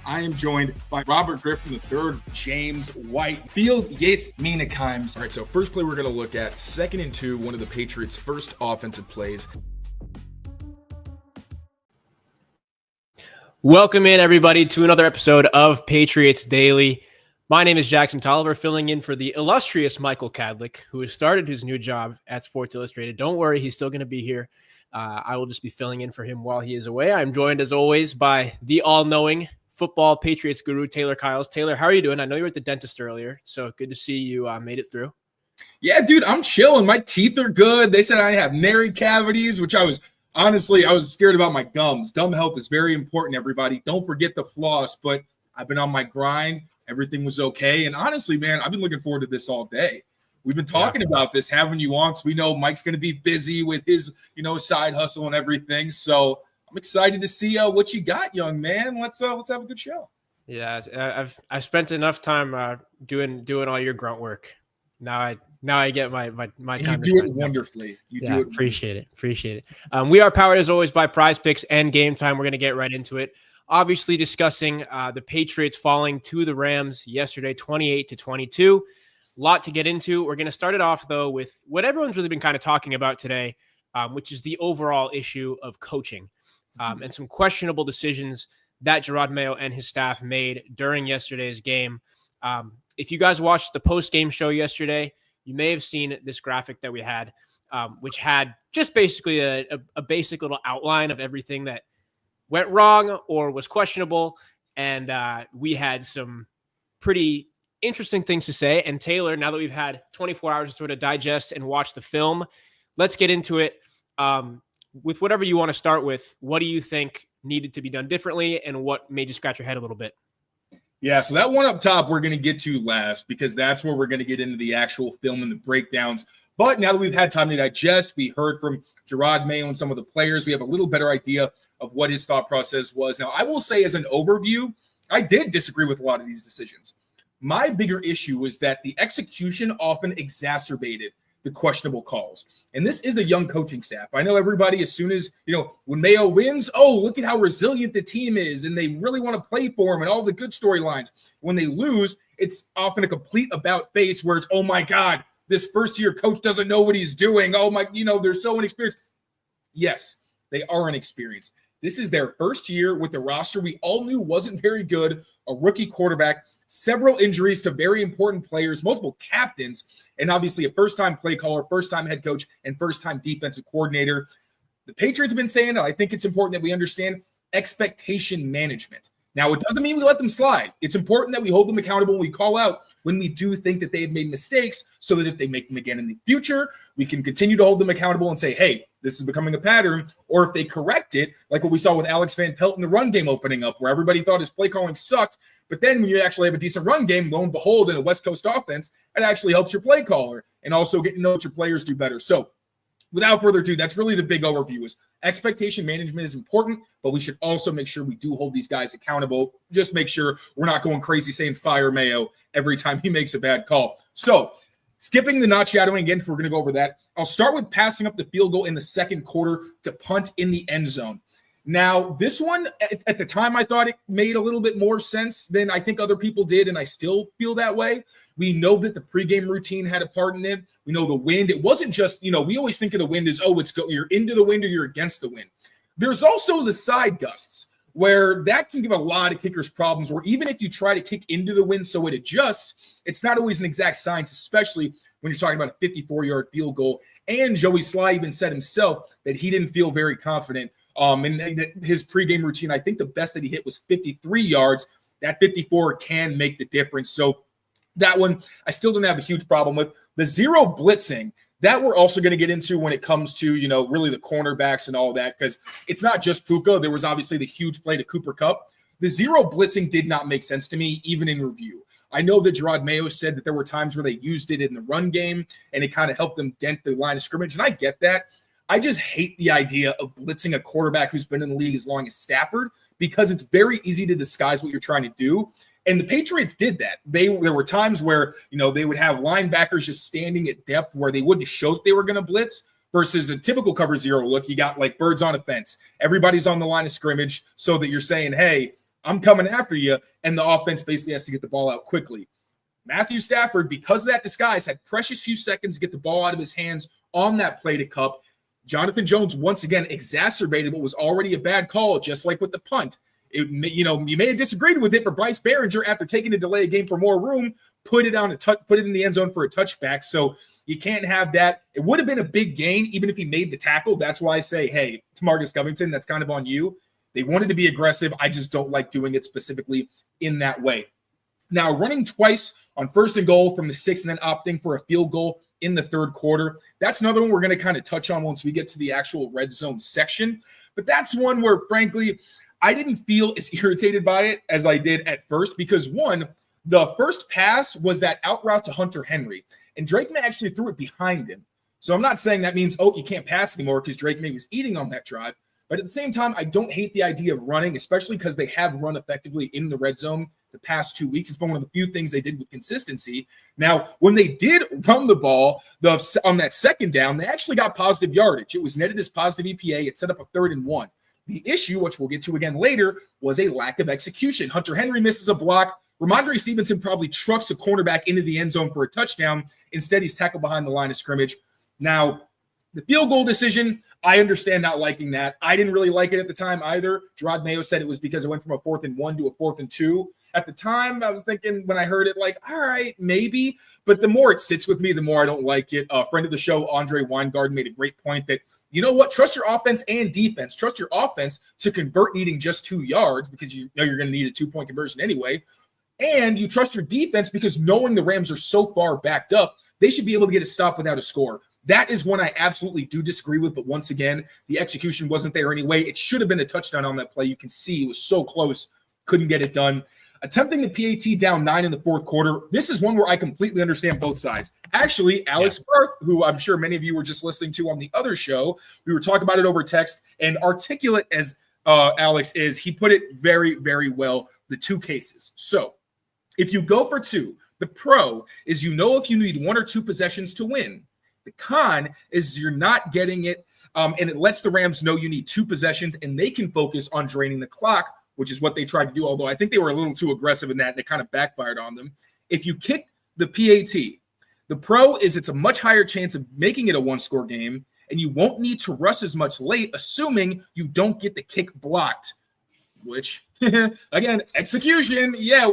I am joined by Robert Griffin III, James White, Field Yates Minakaims. All right, so first play we're going to look at, 2nd and 2, one of the Patriots' first offensive plays. Welcome in, everybody, to another episode of Patriots Daily. My name is Jackson Tolliver, filling in for the illustrious Michael Kadlick, who has started his new job at Sports Illustrated. Don't worry, he's still going to be here. I will just be filling in for him while he is away. I'm joined, as always, by the all-knowing football Patriots guru, Taylor Kyles. Taylor, how are you doing? I know you were at the dentist earlier, so good to see you made it through. Yeah, dude, I'm chilling. My teeth are good. They said I have nary cavities, which I was scared about my gums. Gum health is very important, everybody. Don't forget the floss, but I've been on my grind. Everything was okay. And honestly, man, I've been looking forward to this all day. We've been talking about this, having you on, because we know Mike's going to be busy with his, side hustle and everything. So I'm excited to see what you got, young man. Let's have a good show. Yeah, I've spent enough time doing all your grunt work. Now I get my time. You do it wonderfully. Appreciate it. We are powered as always by PrizePicks and GameTime. We're going to get right into it. Obviously discussing the Patriots falling to the Rams yesterday, 28-22. A lot to get into. We're going to start it off, though, with what everyone's really been kind of talking about today, which is the overall issue of coaching and some questionable decisions that Drake Maye and his staff made during yesterday's game. If you guys watched the post-game show yesterday, you may have seen this graphic that we had, which had just basically a basic little outline of everything that went wrong or was questionable. And we had some pretty interesting things to say. And Taylor, now that we've had 24 hours to sort of digest and watch the film, let's get into it. With whatever you want to start with, what do you think needed to be done differently and what made you scratch your head a little bit? Yeah, so that one up top we're going to get to last because that's where we're going to get into the actual film and the breakdowns. But now that we've had time to digest, we heard from Drake Maye and some of the players. We have a little better idea of what his thought process was. Now, I will say as an overview, I did disagree with a lot of these decisions. My bigger issue was that the execution often exacerbated the questionable calls. And this is a young coaching staff. I know everybody, as soon as, when Mayo wins, oh, look at how resilient the team is. And they really want to play for him and all the good storylines. When they lose, it's often a complete about face where it's, oh my God, this first-year coach doesn't know what he's doing. Oh my, they're so inexperienced. Yes, they are inexperienced. This is their first year with the roster we all knew wasn't very good, a rookie quarterback, several injuries to very important players, multiple captains, and obviously a first-time play caller, first-time head coach, and first-time defensive coordinator. The Patriots have been saying, I think it's important that we understand expectation management. Now, it doesn't mean we let them slide. It's important that we hold them accountable and we call out when we do think that they have made mistakes so that if they make them again in the future, we can continue to hold them accountable and say, hey, this is becoming a pattern. Or if they correct it, like what we saw with Alex Van Pelt in the run game opening up, where everybody thought his play calling sucked. But then when you actually have a decent run game, lo and behold, in a West Coast offense, it actually helps your play caller and also get to know what your players do better. So without further ado, that's really the big overview is expectation management is important, but we should also make sure we do hold these guys accountable. Just make sure we're not going crazy saying fire Mayo every time he makes a bad call. So skipping the not shadowing again, we're going to go over that. I'll start with passing up the field goal in the second quarter to punt in the end zone. Now, this one, at the time, I thought it made a little bit more sense than I think other people did, and I still feel that way. We know that the pregame routine had a part in it. We know the wind. It wasn't just, we always think of the wind as, you're into the wind or you're against the wind. There's also the side gusts, where that can give a lot of kickers problems, where even if you try to kick into the wind so it adjusts, it's not always an exact science, especially when you're talking about a 54-yard field goal. And Joey Sly even said himself that he didn't feel very confident in his pregame routine. I think the best that he hit was 53 yards. That 54 can make the difference. So that one, I still don't have a huge problem with. The zero blitzing, that we're also going to get into when it comes to, really the cornerbacks and all that, because it's not just Puka. There was obviously the huge play to Cooper Kupp. The zero blitzing did not make sense to me, even in review. I know that Drake Maye said that there were times where they used it in the run game, and it kind of helped them dent the line of scrimmage, and I get that. I just hate the idea of blitzing a quarterback who's been in the league as long as Stafford, because it's very easy to disguise what you're trying to do. And the Patriots did that. There were times where, they would have linebackers just standing at depth where they wouldn't show that they were going to blitz, versus a typical cover zero look. You got like birds on a fence. Everybody's on the line of scrimmage so that you're saying, hey, I'm coming after you. And the offense basically has to get the ball out quickly. Matthew Stafford, because of that disguise, had precious few seconds to get the ball out of his hands on that play to Kupp. Jonathan Jones, once again, exacerbated what was already a bad call, just like with the punt. You may have disagreed with it, but Bryce Behringer, after taking a delay game for more room, put it in the end zone for a touchback. So you can't have that. It would have been a big gain, even if he made the tackle. That's why I say, hey, Tamarcus Covington, that's kind of on you. They wanted to be aggressive. I just don't like doing it specifically in that way. Now, running twice on 1st and goal from the 6 and then opting for a field goal in the 3rd quarter. That's another one we're going to kind of touch on once we get to the actual red zone section. But that's one where, frankly, I didn't feel as irritated by it as I did at first because, one, the first pass was that out route to Hunter Henry, and Drake Maye actually threw it behind him. So I'm not saying that means, you can't pass anymore because Drake Maye was eating on that drive. But at the same time, I don't hate the idea of running, especially because they have run effectively in the red zone the past 2 weeks. It's been one of the few things they did with consistency. Now, when they did run the ball on that 2nd down, they actually got positive yardage. It was netted as positive EPA. It set up a 3rd and 1. The issue, which we'll get to again later, was a lack of execution. Hunter Henry misses a block. Ramondre Stevenson probably trucks a cornerback into the end zone for a touchdown. Instead, he's tackled behind the line of scrimmage. Now, the field goal decision, I understand not liking that. I didn't really like it at the time either. Gerard Mayo said it was because it went from a 4th and 1 to a 4th and 2. At the time, I was thinking when I heard it, like, all right, maybe. But the more it sits with me, the more I don't like it. A friend of the show, Andre Weingarten, made a great point that, you know what? Trust your offense and defense. Trust your offense to convert needing just 2 yards because you know you're going to need a 2-point conversion anyway. And you trust your defense because knowing the Rams are so far backed up, they should be able to get a stop without a score. That is one I absolutely do disagree with. But once again, the execution wasn't there anyway. It should have been a touchdown on that play. You can see it was so close. Couldn't get it done. Attempting the PAT down 9 in the 4th quarter. This is one where I completely understand both sides. Actually, Alex Barth, who I'm sure many of you were just listening to on the other show, we were talking about it over text, and articulate as Alex is, he put it very, very well, the 2 cases. So if you go for 2, the pro is if you need 1 or 2 possessions to win. The con is you're not getting it, and it lets the Rams know you need 2 possessions, and they can focus on draining the clock, which is what they tried to do, although I think they were a little too aggressive in that, and it kind of backfired on them. If you kick the PAT, the pro is it's a much higher chance of making it a 1-score game, and you won't need to rush as much late, assuming you don't get the kick blocked, which, again, execution. Yeah,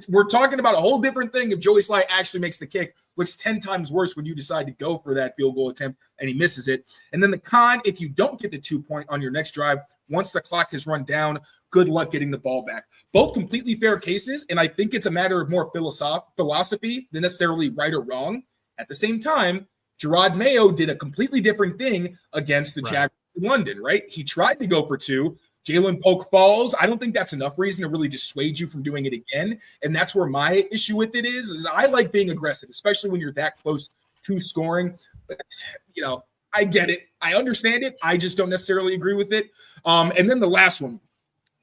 we're talking about a whole different thing if Joey Sly actually makes the kick, which is 10 times worse when you decide to go for that field goal attempt and he misses it. And then the con, if you don't get the 2-point on your next drive, once the clock has run down, good luck getting the ball back. Both completely fair cases, and I think it's a matter of more philosophy than necessarily right or wrong. At the same time, Gerard Mayo did a completely different thing against the Jaguars in London, right? He tried to go for 2. Jalen Polk falls. I don't think that's enough reason to really dissuade you from doing it again. And that's where my issue with it is I like being aggressive, especially when you're that close to scoring. But, I get it. I understand it. I just don't necessarily agree with it. And then the last one,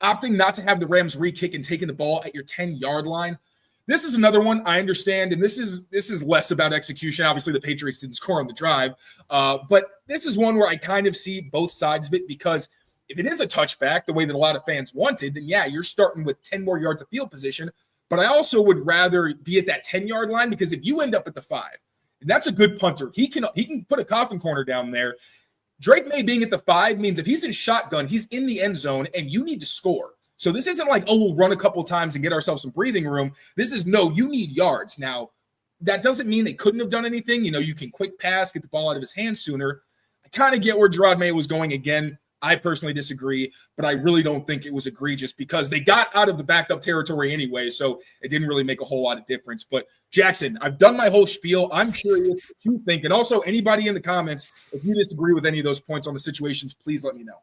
opting not to have the Rams re-kick and taking the ball at your 10-yard line. This is another one I understand, and this is less about execution. Obviously, the Patriots didn't score on the drive. But this is one where I kind of see both sides of it because – if it is a touchback, the way that a lot of fans wanted, then yeah, you're starting with 10 more yards of field position. But I also would rather be at that 10-yard line because if you end up at the 5, that's a good punter. He can put a coffin corner down there. Drake Maye being at the 5 means if he's in shotgun, he's in the end zone, and you need to score. So this isn't like, we'll run a couple times and get ourselves some breathing room. This is, no, you need yards. Now, that doesn't mean they couldn't have done anything. You can quick pass, get the ball out of his hands sooner. I kind of get where Gerard Maye was going again. I personally disagree, but I really don't think it was egregious because they got out of the backed up territory anyway, so it didn't really make a whole lot of difference. But Jackson, I've done my whole spiel. I'm curious what you think. And also anybody in the comments, if you disagree with any of those points on the situations, please let me know.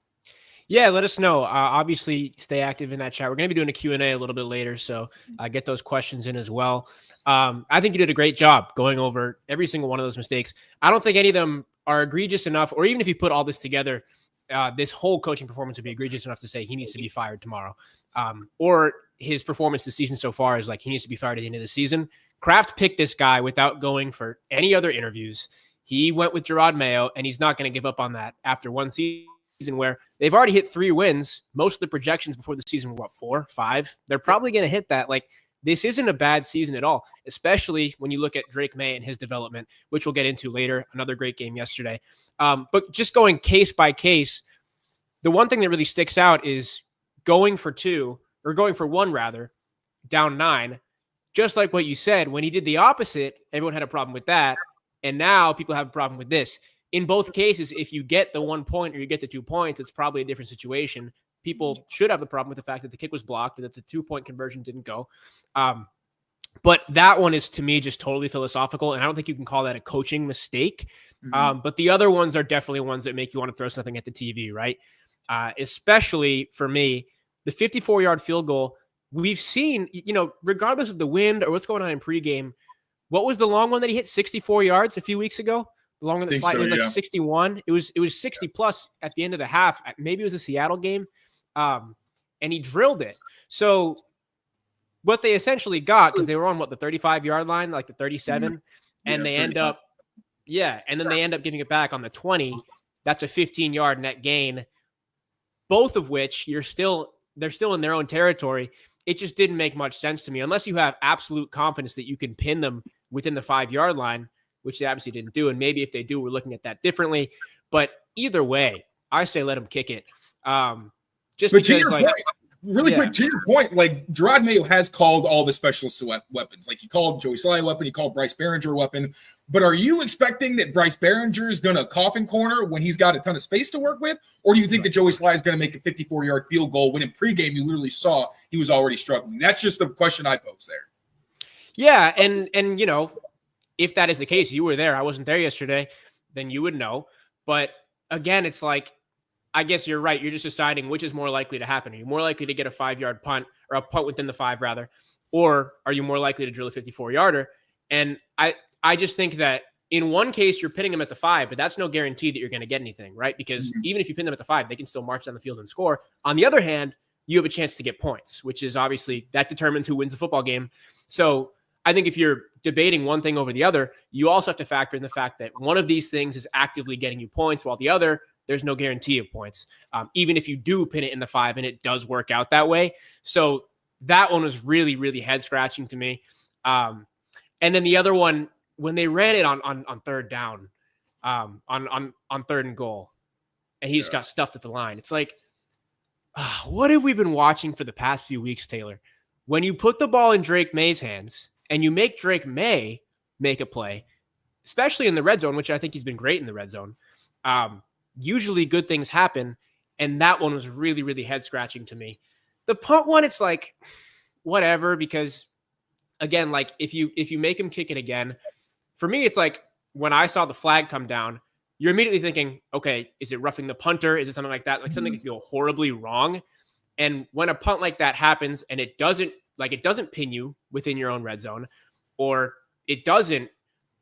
Yeah, let us know. Obviously, stay active in that chat. We're going to be doing a Q&A a little bit later, so get those questions in as well. I think you did a great job going over every single one of those mistakes. I don't think any of them are egregious enough, or even if you put all this together, this whole coaching performance would be egregious enough to say he needs to be fired tomorrow. Or his performance this season so far is like he needs to be fired at the end of the season. Kraft picked this guy without going for any other interviews. He went with Gerard Mayo, and he's not going to give up on that after one season season where they've already hit 3 wins. Most of the projections before the season were what, 4, 5? They're probably going to hit that. Like, this isn't a bad season at all, especially when you look at Drake Maye and his development, which we'll get into later. Another great game yesterday. But just going case by case, the one thing that really sticks out is going for 1 rather, down 9. Just like what you said, when he did the opposite, everyone had a problem with that. And now people have a problem with this. In both cases, if you get the 1 point or you get the 2 points, it's probably a different situation. People should have the problem with the fact that the kick was blocked and that the 2-point conversion didn't go. But that one is, to me, just totally philosophical. And I don't think you can call that a coaching mistake. But the other ones are definitely ones that make you want to throw something at the TV, right? Especially for me, the 54-yard field goal, we've seen, regardless of the wind or what's going on in pregame, what was the long one that he hit 64 yards a few weeks ago? The long one that slide, it was like 61. It was 60 plus at the end of the half. Maybe it was a Seattle game. And he drilled it. So what they essentially got, because they were on the 35-yard line, like the 37, and they end up, and then they end up giving it back on the 20. That's a 15-yard net gain. Both of which they're still in their own territory. It just didn't make much sense to me, unless you have absolute confidence that you can pin them within the 5-yard line, which they obviously didn't do. And maybe if they do, we're looking at that differently. But either way, I say let them kick it. Just but because, like, quick, to your point, like, Drake Maye has called all the specialist weapons. Like, he called Joey Sly a weapon, he called Bryce Behringer a weapon. But are you expecting that Bryce Behringer is going to coffin corner when he's got a ton of space to work with? Or do you think that Joey Sly is going to make a 54-yard field goal when in pregame you literally saw he was already struggling? That's just the question I pose there. Yeah, and if that is the case, you were there. I wasn't there yesterday, then you would know. But again, it's like, I guess you're right. You're just deciding which is more likely to happen. Are you more likely to get a 5-yard punt, or a punt within the 5 rather, or are you more likely to drill a 54-yarder? And I just think that in one case you're pinning them at the 5, but that's no guarantee that you're going to get anything, right? Because even if you pin them at the 5, they can still march down the field and score. On the other hand, you have a chance to get points, which is obviously that determines who wins the football game. So I think if you're debating one thing over the other, you also have to factor in the fact that one of these things is actively getting you points, while the other, there's no guarantee of points, even if you do pin it in the 5 and it does work out that way. So that one was really, really head scratching to me. And then the other one, when they ran it on third down, on 3rd and goal, and he just got stuffed at the line. It's like, what have we been watching for the past few weeks, Taylor? When you put the ball in Drake Maye's hands and you make Drake Maye make a play, especially in the red zone, which I think he's been great in the red zone, usually good things happen. And that one was really, really head scratching to me. The punt one, it's like, whatever, because again, like if you make him kick it again, for me, it's like when I saw the flag come down, you're immediately thinking, okay, is it roughing the punter? Is it something like that? Like something could go horribly wrong. And when a punt like that happens and it doesn't pin you within your own red zone, or it doesn't,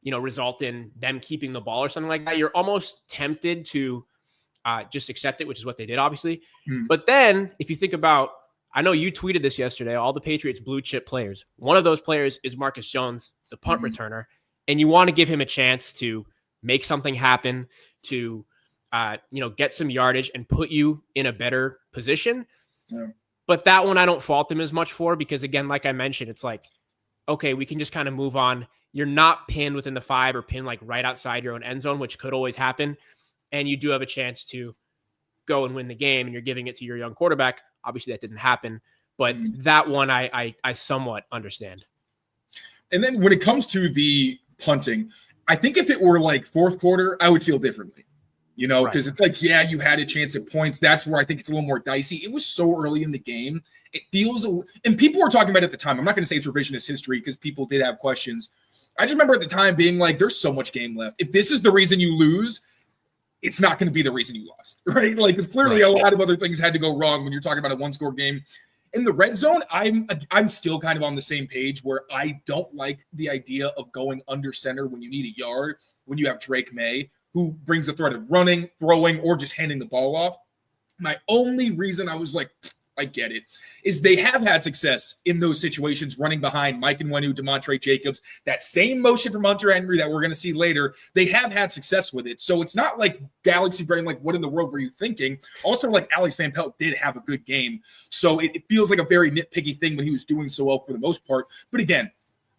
result in them keeping the ball or something like that, you're almost tempted to just accept it, which is what they did, obviously. But then if you think about, I know you tweeted this yesterday, all the Patriots blue chip players, one of those players is Marcus Jones, the punt returner, and you want to give him a chance to make something happen, to get some yardage and put you in a better position. Yeah. But that one I don't fault them as much for, because again, like I mentioned, it's like, okay, we can just kind of move on. You're not pinned within the 5 or pinned like right outside your own end zone, which could always happen. And you do have a chance to go and win the game, and you're giving it to your young quarterback. Obviously that didn't happen, but that one I somewhat understand. And then when it comes to the punting, I think if it were like 4th quarter, I would feel differently. Because it's like, yeah, you had a chance at points. That's where I think it's a little more dicey. It was so early in the game. It feels, and people were talking about it at the time. I'm not going to say it's revisionist history because people did have questions. I just remember at the time being like, there's so much game left. If this is the reason you lose, it's not going to be the reason you lost, right? Like, because clearly a lot of other things had to go wrong when you're talking about a 1-score game. In the red zone, I'm still kind of on the same page where I don't like the idea of going under center when you need a yard, when you have Drake Maye, who brings the threat of running, throwing, or just handing the ball off. My only reason I was like, I get it, is they have had success in those situations running behind Mike Nwenu, Demontre Jacobs, that same motion from Hunter Henry that we're going to see later. They have had success with it. So it's not like galaxy brain, like what in the world were you thinking? Also, like Alex Van Pelt did have a good game. So it feels like a very nitpicky thing when he was doing so well for the most part. But again,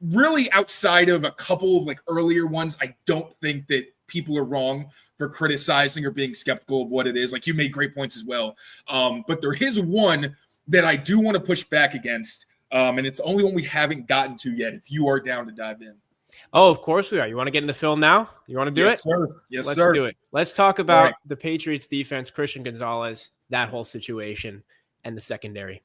really outside of a couple of like earlier ones, I don't think that people are wrong for criticizing or being skeptical of what it is. Like you made great points as well. But there is one that I do want to push back against. And it's the only one we haven't gotten to yet, if you are down to dive in. Oh, of course we are. You want to get in the film now? You want to do it? Sir. Yes, Let's sir. do it. Let's talk about the Patriots defense, Christian Gonzalez, that whole situation, and the secondary.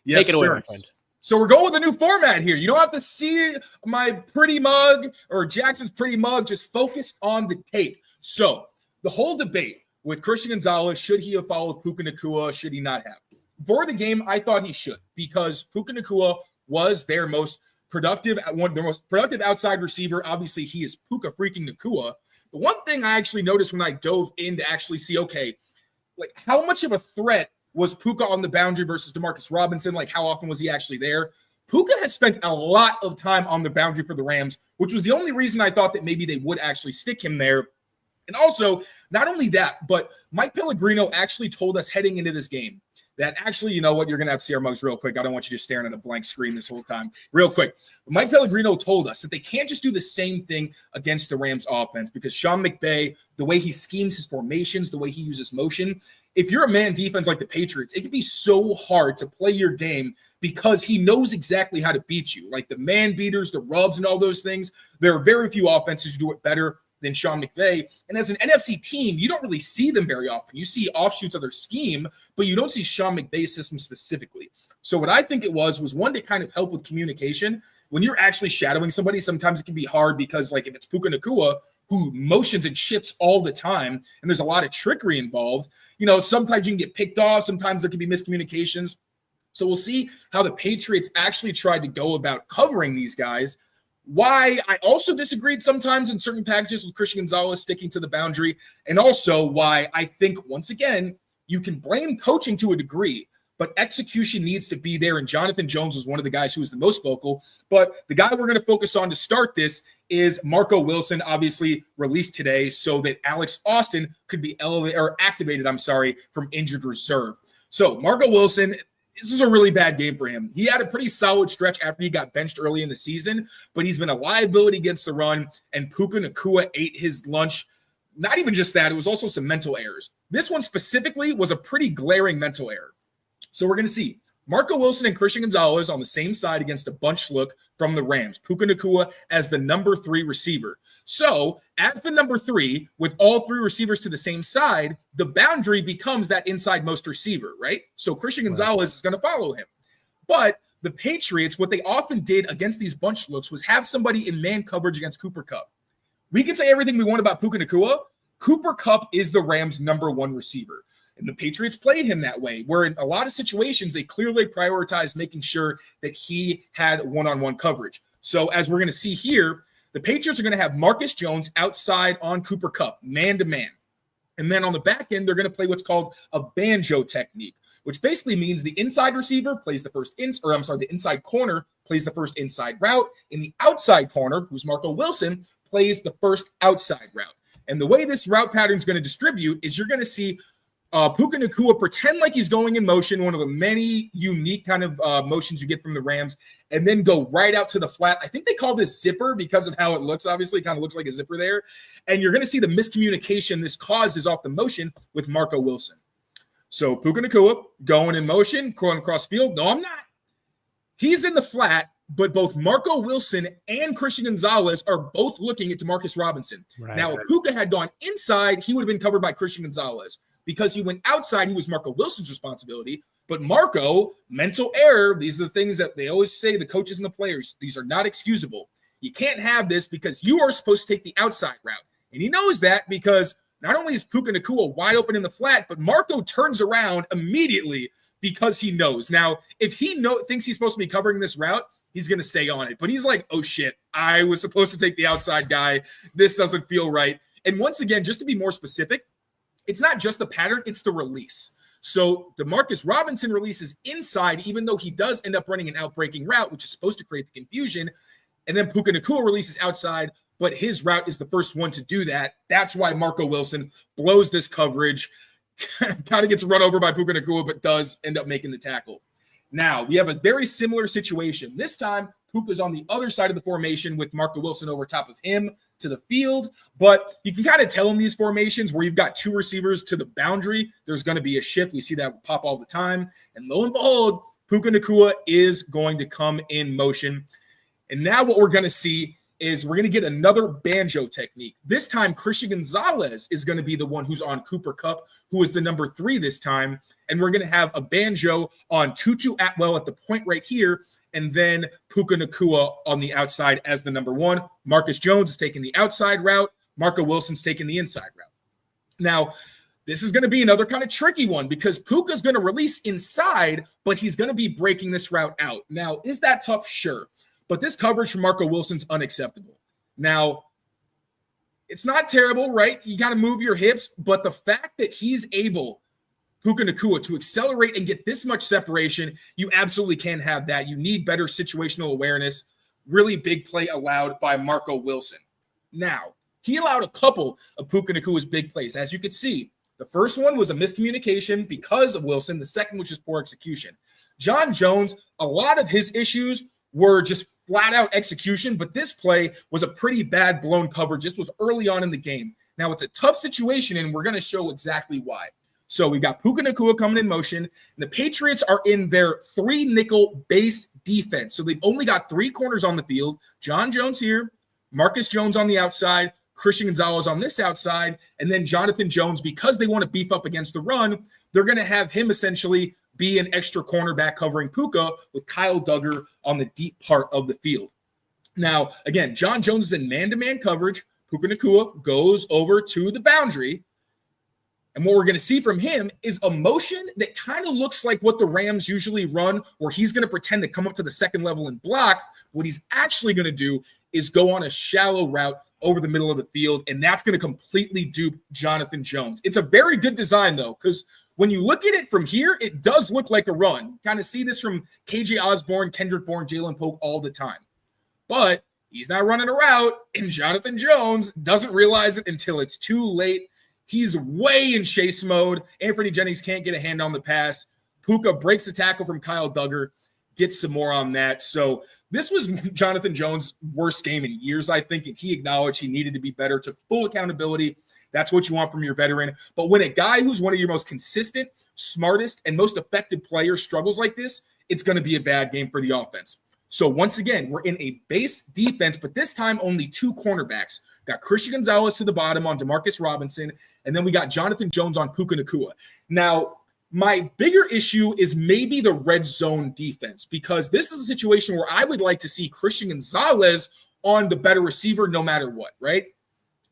Yes, Take it away, sir. my friend. So we're going with a new format here. You don't have to see my pretty mug or Jackson's pretty mug. Just focus on the tape. So the whole debate with Christian Gonzalez, should he have followed Puka Nacua? Should he not have? For the game, I thought he should, because Puka Nacua was their most productive, one of their most productive outside receiver. Obviously, he is Puka freaking Nacua. The one thing I actually noticed when I dove in to actually see, okay, like how much of a threat was Puka on the boundary versus Demarcus Robinson? Like, how often was he actually there? Puka has spent a lot of time on the boundary for the Rams, which was the only reason I thought that maybe they would actually stick him there. And also, not only that, but Mike Pellegrino actually told us heading into this game that actually, you know what, you're going to have to see our mugs real quick. I don't want you just staring at a blank screen this whole time. Real quick. Mike Pellegrino told us that they can't just do the same thing against the Rams offense, because Sean McVay, the way he schemes his formations, the way he uses motion, if you're a man defense like the Patriots, it can be so hard to play your game because he knows exactly how to beat you. Like the man beaters, the rubs, and all those things. There are very few offenses who do it better than Sean McVay. And as an NFC team, you don't really see them very often. You see offshoots of their scheme, but you don't see Sean McVay's system specifically. So what I think it was one to kind of help with communication. When you're actually shadowing somebody, sometimes it can be hard because, like, if it's Puka Nacua, who motions and shits all the time, and there's a lot of trickery involved, you know, sometimes you can get picked off. Sometimes there can be miscommunications. So we'll see how the Patriots actually tried to go about covering these guys. Why I also disagreed sometimes in certain packages with Christian Gonzalez sticking to the boundary, and also why I think, once again, you can blame coaching to a degree, but execution needs to be there. And Jonathan Jones was one of the guys who was the most vocal. But the guy we're going to focus on to start this is Marco Wilson, obviously released today so that Alex Austin could be activated from injured reserve. So Marco Wilson, this was a really bad game for him. He had a pretty solid stretch after he got benched early in the season, but he's been a liability against the run, and Puka Nacua ate his lunch. Not even just that, it was also some mental errors. This one specifically was a pretty glaring mental error. So we're going to see Marco Wilson and Christian Gonzalez on the same side against a bunch look from the Rams. Puka Nacua as the number 3 receiver. So as the number 3, with all 3 receivers to the same side, the boundary becomes that inside most receiver, right? So Christian Gonzalez is going to follow him. But the Patriots, what they often did against these bunch looks was have somebody in man coverage against Cooper Kupp. We can say everything we want about Puka Nacua. Cooper Kupp is the Rams' number 1 receiver. And the Patriots played him that way, where in a lot of situations, they clearly prioritized making sure that he had one-on-one coverage. So as we're going to see here, the Patriots are going to have Marcus Jones outside on Cooper Kupp, man-to-man. And then on the back end, they're going to play what's called a banjo technique, which basically means the inside receiver plays the inside corner plays the first inside route. And the outside corner, who's Marco Wilson, plays the first outside route. And the way this route pattern is going to distribute is you're going to see Puka Nacua pretend like he's going in motion, one of the many unique kind of motions you get from the Rams, and then go right out to the flat. I think they call this zipper because of how it looks. Obviously, it kind of looks like a zipper there. And you're going to see the miscommunication this causes off the motion with Marco Wilson. So Puka Nacua going in motion, going across field. No, I'm not. He's in the flat, but both Marco Wilson and Christian Gonzalez are both looking at DeMarcus Robinson. Right, now, if Puka had gone inside, he would have been covered by Christian Gonzalez. Because he went outside, he was Marco Wilson's responsibility. But Marco, mental error, these are the things that they always say, the coaches and the players, these are not excusable. You can't have this because you are supposed to take the outside route. And he knows that because not only is Puka Nacua wide open in the flat, but Marco turns around immediately because he knows. Now, if he thinks he's supposed to be covering this route, he's going to stay on it. But he's like, oh, shit, I was supposed to take the outside guy. This doesn't feel right. And once again, just to be more specific, it's not just the pattern, it's the release. So DeMarcus Robinson releases inside, even though he does end up running an outbreaking route, which is supposed to create the confusion. And then Puka Nacua releases outside, but his route is the first one to do that. That's why Marco Wilson blows this coverage, kind of gets run over by Puka Nacua, but does end up making the tackle. Now, we have a very similar situation. This time, Puka's on the other side of the formation with Marco Wilson over top of him to the field. But you can kind of tell in these formations where you've got two receivers to the boundary, there's going to be a shift. We see that pop all the time. And lo and behold, Puka Nacua is going to come in motion. And now what we're going to see is we're going to get another banjo technique. This time, Christian Gonzalez is going to be the one who's on Cooper Kupp, who is the number 3 this time. And we're going to have a banjo on Tutu Atwell at the point right here, and then Puka Nacua on the outside as the number 1. Marcus Jones is taking the outside route. Marco Wilson's taking the inside route. Now, this is going to be another kind of tricky one because Puka's going to release inside, but he's going to be breaking this route out. Now, is that tough? Sure. But this coverage from Marco Wilson's unacceptable. Now, it's not terrible, right? You got to move your hips, but the fact that he's able, Puka Nacua, to accelerate and get this much separation, you absolutely can have that. You need better situational awareness. Really big play allowed by Marco Wilson. Now, he allowed a couple of Puka Nacua's big plays. As you could see, the first one was a miscommunication because of Wilson. The second was just poor execution. John Jones, a lot of his issues were just flat out execution, but this play was a pretty bad blown coverage. This was early on in the game. Now it's a tough situation, and we're going to show exactly why. So we got Puka Nacua coming in motion, and the Patriots are in their 3 nickel base defense. So they've only got 3 corners on the field. John Jones here, Marcus Jones on the outside, Christian Gonzalez on this outside, and then Jonathan Jones, because they want to beef up against the run, they're going to have him essentially be an extra cornerback covering Puka with Kyle Duggar on the deep part of the field. Now, again, John Jones is in man-to-man coverage. Puka Nacua goes over to the boundary. And what we're going to see from him is a motion that kind of looks like what the Rams usually run, where he's going to pretend to come up to the second level and block. What he's actually going to do is go on a shallow route over the middle of the field, and that's going to completely dupe Jonathan Jones. It's a very good design, though, because when you look at it from here, it does look like a run. Kind of see this from KJ Osborne, Kendrick Bourne, Jalen Polk all the time. But he's not running a route, and Jonathan Jones doesn't realize it until it's too late. He's way in chase mode. Anthony Jennings can't get a hand on the pass. Puka breaks the tackle from Kyle Duggar, gets some more on that. So this was Jonathan Jones' worst game in years, I think, and he acknowledged he needed to be better, took full accountability. That's what you want from your veteran. But when a guy who's one of your most consistent, smartest, and most effective players struggles like this, it's going to be a bad game for the offense. So once again, we're in a base defense, but this time only 2 cornerbacks. Got Christian Gonzalez to the bottom on DeMarcus Robinson, and then we got Jonathan Jones on Puka Nacua. Now, my bigger issue is maybe the red zone defense, because this is a situation where I would like to see Christian Gonzalez on the better receiver no matter what, right?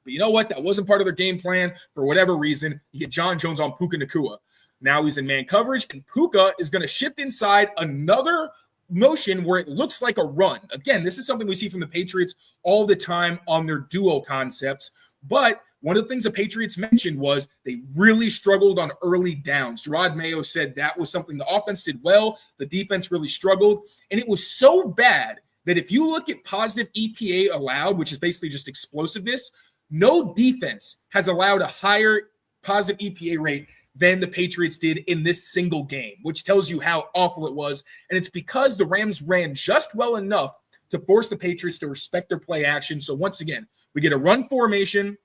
But you know what? That wasn't part of their game plan for whatever reason. You get John Jones on Puka Nacua. Now he's in man coverage, and Puka is going to shift inside another motion where it looks like a run. Again, this is something we see from the Patriots all the time on their duo concepts. But one of the things the Patriots mentioned was they really struggled on early downs. Drake Maye said that was something the offense did well. The defense really struggled. And it was so bad that if you look at positive EPA allowed, which is basically just explosiveness, no defense has allowed a higher positive EPA rate than the Patriots did in this single game, which tells you how awful it was. And it's because the Rams ran just well enough to force the Patriots to respect their play action. So once again, we get a run formation,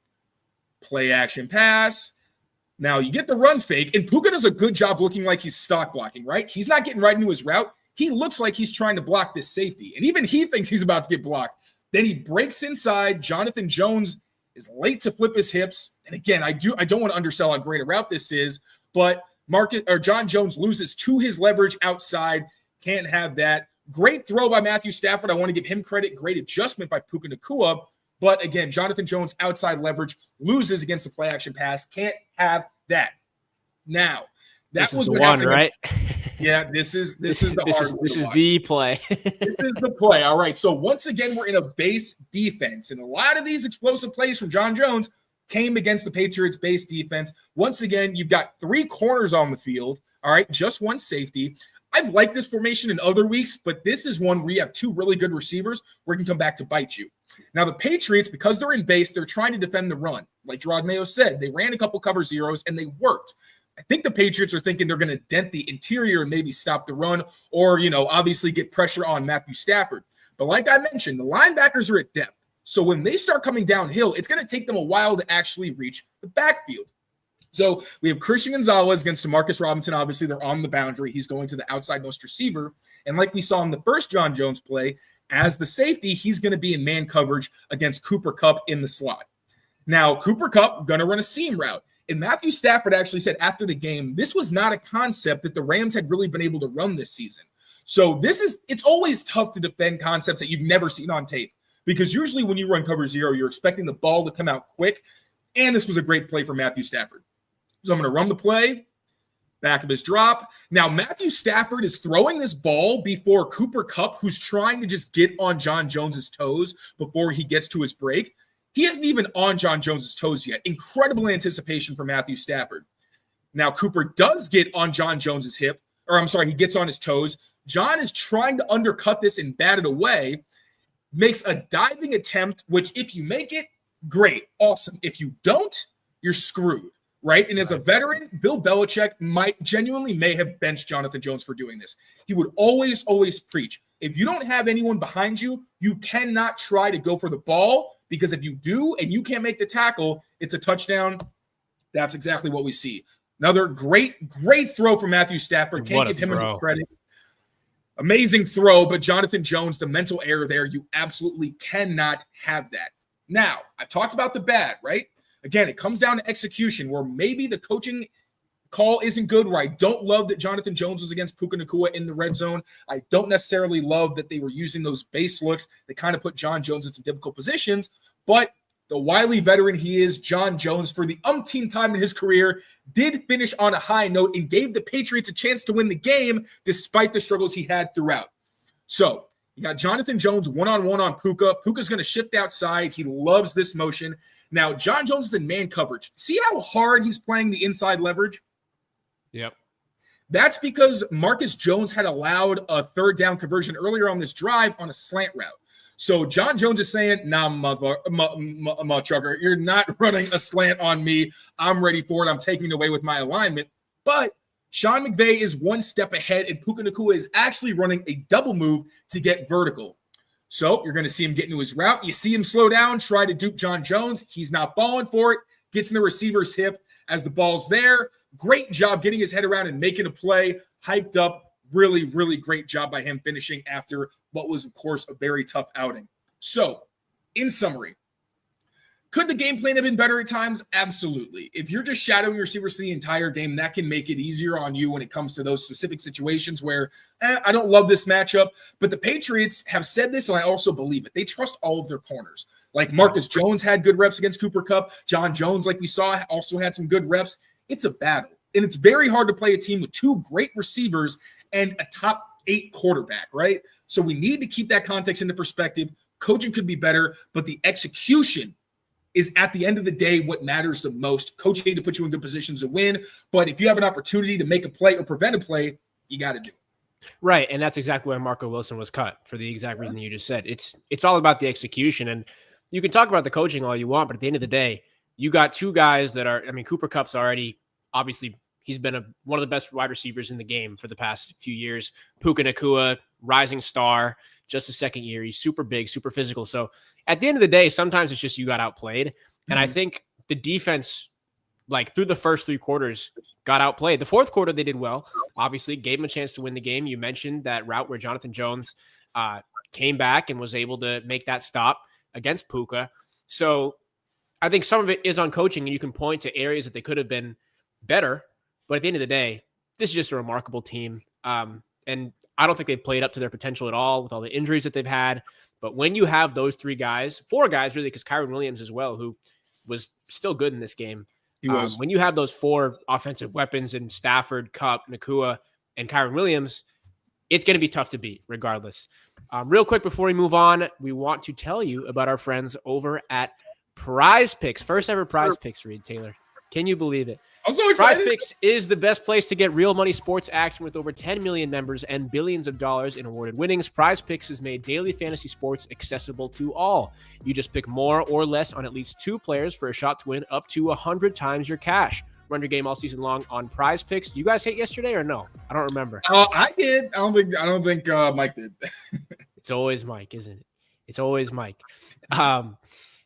play action pass. Now you get the run fake, and Puka does a good job looking like he's stock blocking, right? He's not getting right into his route. He looks like he's trying to block this safety, and even he thinks he's about to get blocked. Then he breaks inside. Jonathan Jones is late to flip his hips. And again, I don't want to undersell how great a route this is, but John Jones loses to his leverage outside. Can't have that. Great throw by Matthew Stafford. I want to give him credit. Great adjustment by Puka Nacua. But again, Jonathan Jones outside leverage loses against the play action pass. Can't have that. Now, that was the one, right? Yeah, this is the play. This is the play. All right. So once again, we're in a base defense, and a lot of these explosive plays from John Jones came against the Patriots base defense. Once again, you've got 3 corners on the field. All right, just 1 safety. I've liked this formation in other weeks, but this is one where you have 2 really good receivers where it can come back to bite you. Now, the Patriots, because they're in base, they're trying to defend the run. Like Drake Maye said, they ran a couple cover zeros and they worked. I think the Patriots are thinking they're going to dent the interior and maybe stop the run or, obviously get pressure on Matthew Stafford. But like I mentioned, the linebackers are at depth. So when they start coming downhill, it's going to take them a while to actually reach the backfield. So we have Christian Gonzalez against DeMarcus Robinson. Obviously, they're on the boundary. He's going to the outside most receiver. And like we saw in the first John Jones play, as the safety, he's going to be in man coverage against Cooper Kupp in the slot. Now, Cooper Kupp going to run a seam route. And Matthew Stafford actually said after the game, this was not a concept that the Rams had really been able to run this season. So it's always tough to defend concepts that you've never seen on tape. Because usually when you run cover zero, you're expecting the ball to come out quick. And this was a great play for Matthew Stafford. So I'm going to run the play, back of his drop. Now, Matthew Stafford is throwing this ball before Cooper Kupp, who's trying to just get on John Jones's toes before he gets to his break. He isn't even on John Jones's toes yet. Incredible anticipation for Matthew Stafford. Now, Cooper does get on John Jones's hip, he gets on his toes. John is trying to undercut this and bat it away, makes a diving attempt, which if you make it, great, awesome. If you don't, you're screwed. Right. And as a veteran, Bill Belichick may have benched Jonathan Jones for doing this. He would always preach. If you don't have anyone behind you, you cannot try to go for the ball because if you do and you can't make the tackle, it's a touchdown. That's exactly what we see. Another great throw from Matthew Stafford. Can't give him enough credit. Amazing throw, but Jonathan Jones, the mental error there, you absolutely cannot have that. Now, I've talked about the bad, right? Again, it comes down to execution where maybe the coaching call isn't good, where I don't love that Jonathan Jones was against Puka Nacua in the red zone. I don't necessarily love that they were using those base looks that kind of put John Jones into difficult positions. But the wily veteran he is, John Jones, for the umpteenth time in his career, did finish on a high note and gave the Patriots a chance to win the game despite the struggles he had throughout. So you got Jonathan Jones one-on-one on Puka. Puka's going to shift outside. He loves this motion. Now, John Jones is in man coverage. See how hard he's playing the inside leverage? Yep. That's because Marcus Jones had allowed a 3rd down conversion earlier on this drive on a slant route. So John Jones is saying, nah, trucker, you're not running a slant on me. I'm ready for it. I'm taking it away with my alignment. But Sean McVay is 1 step ahead, and Puka Nacua is actually running a double move to get vertical. So you're going to see him get into his route. You see him slow down, try to dupe John Jones. He's not falling for it. Gets in the receiver's hip as the ball's there. Great job getting his head around and making a play. Hyped up. Really, really great job by him finishing after what was, of course, a very tough outing. So, in summary, could the game plan have been better at times? Absolutely. If you're just shadowing your receivers for the entire game, that can make it easier on you when it comes to those specific situations where I don't love this matchup. But the Patriots have said this, and I also believe it. They trust all of their corners. Like Marcus Jones had good reps against Cooper Kupp. John Jones, like we saw, also had some good reps. It's a battle. And it's very hard to play a team with 2 great receivers and a top 8 quarterback, right? So we need to keep that context into perspective. Coaching could be better, but the execution is at the end of the day what matters the most. Coach need to put you in good positions to win, but if you have an opportunity to make a play or prevent a play, you got to do it. Right, and that's exactly why Marco Wilson was cut, for the exact reason you just said. It's all about the execution, and you can talk about the coaching all you want, but at the end of the day, you got 2 guys that are, Cooper Kupp's already, obviously, he's been one of the best wide receivers in the game for the past few years. Puka Nacua, rising star, just a 2nd year. He's super big, super physical. So at the end of the day, sometimes it's just you got outplayed. And I think the defense, like through the first 3 quarters, got outplayed. The 4th quarter, they did well. Obviously, gave him a chance to win the game. You mentioned that route where Jonathan Jones came back and was able to make that stop against Puka. So I think some of it is on coaching, and you can point to areas that they could have been better. But at the end of the day, this is just a remarkable team. And I don't think they've played up to their potential at all with all the injuries that they've had. But when you have those 3 guys, 4 guys really, because Kyron Williams as well, who was still good in this game. He was. When you have those 4 offensive weapons in Stafford, Kupp, Nacua, and Kyron Williams, it's going to be tough to beat regardless. Real quick before we move on, we want to tell you about our friends over at PrizePicks, first ever PrizePicks read, Taylor. Can you believe it? I'm so excited. PrizePicks is the best place to get real money sports action with over 10 million members and billions of dollars in awarded winnings. PrizePicks has made daily fantasy sports accessible to all. You just pick more or less on at least 2 players for a shot to win up to 100 times your cash. Run your game all season long on PrizePicks. You guys hit yesterday or no? I don't remember. I did. I don't think Mike did. It's always Mike, isn't it? It's always Mike.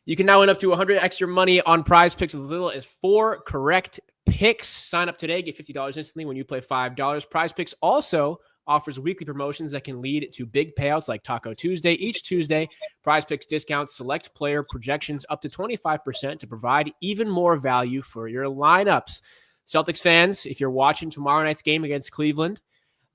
You can now win up to 100 extra money on PrizePicks as little as 4 correct picks. Sign up today. Get $50 instantly when you play $5. PrizePicks also offers weekly promotions that can lead to big payouts like Taco Tuesday. Each Tuesday, PrizePicks discounts select player projections up to 25% to provide even more value for your lineups. Celtics fans, if you're watching tomorrow night's game against Cleveland,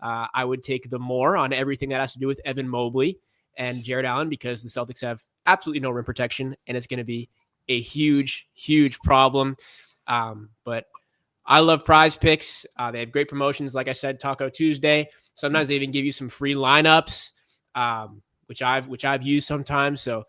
I would take the more on everything that has to do with Evan Mobley and Jared Allen because the Celtics have absolutely no rim protection, and it's going to be a huge, huge problem. But I love PrizePicks. They have great promotions, like I said, Taco Tuesday. Sometimes they even give you some free lineups, which I've used sometimes. So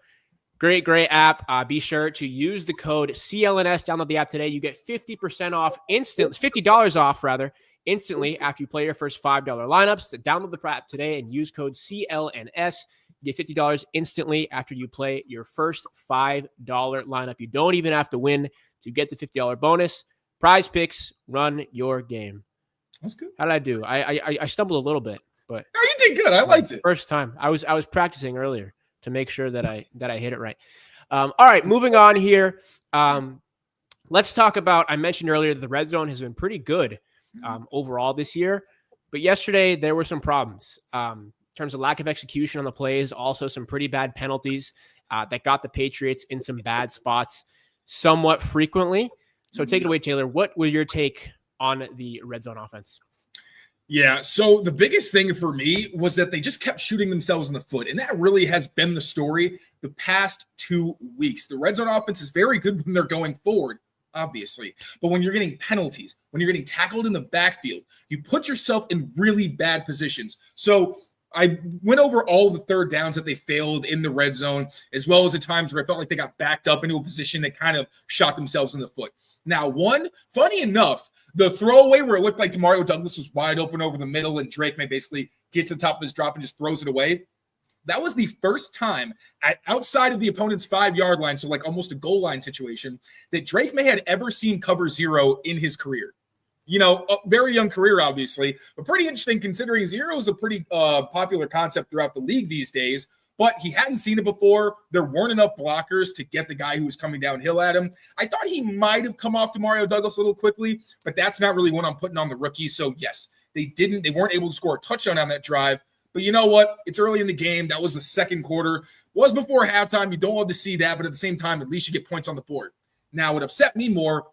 great app. Be sure to use the code CLNS. Download the app today. You get 50% off $50 off instantly after you play your first $5 lineups. So download the app today and use code CLNS. You get $50 instantly after you play your first $5 lineup. You don't even have to win to get the $50 bonus. PrizePicks, run your game. That's good. How did I do? I stumbled a little bit, but no, you did good. I liked it. First time. I was practicing earlier to make sure that I hit it right. All right, moving on here. Let's talk about. I mentioned earlier that the red zone has been pretty good overall this year, but yesterday there were some problems in terms of lack of execution on the plays. Also, some pretty bad penalties that got the Patriots in some bad spots somewhat frequently. So take it away, Taylor. What was your take on the red zone offense? Yeah, so the biggest thing for me was that they just kept shooting themselves in the foot, and that really has been the story the past 2 weeks. The red zone offense is very good when they're going forward, obviously, but when you're getting penalties, when you're getting tackled in the backfield, you put yourself in really bad positions. So I went over all the third downs that they failed in the red zone, as well as the times where I felt like they got backed up into a position that kind of shot themselves in the foot. Now, funny enough, the throwaway where it looked like Demario Douglas was wide open over the middle and Drake Maye basically gets to the top of his drop and just throws it away. That was the first time outside of the opponent's 5-yard line, so like almost a goal line situation, that Drake Maye had ever seen cover 0 in his career. You know, a very young career, obviously, but pretty interesting considering 0 is a pretty popular concept throughout the league these days. But he hadn't seen it before. There weren't enough blockers to get the guy who was coming downhill at him. I thought he might have come off to Mario Douglas a little quickly, but that's not really what I'm putting on the rookie. So, yes, they weren't able to score a touchdown on that drive. But you know what? It's early in the game. That was the second quarter. Was before halftime. You don't love to see that, but at the same time, at least you get points on the board. Now, what upset me more,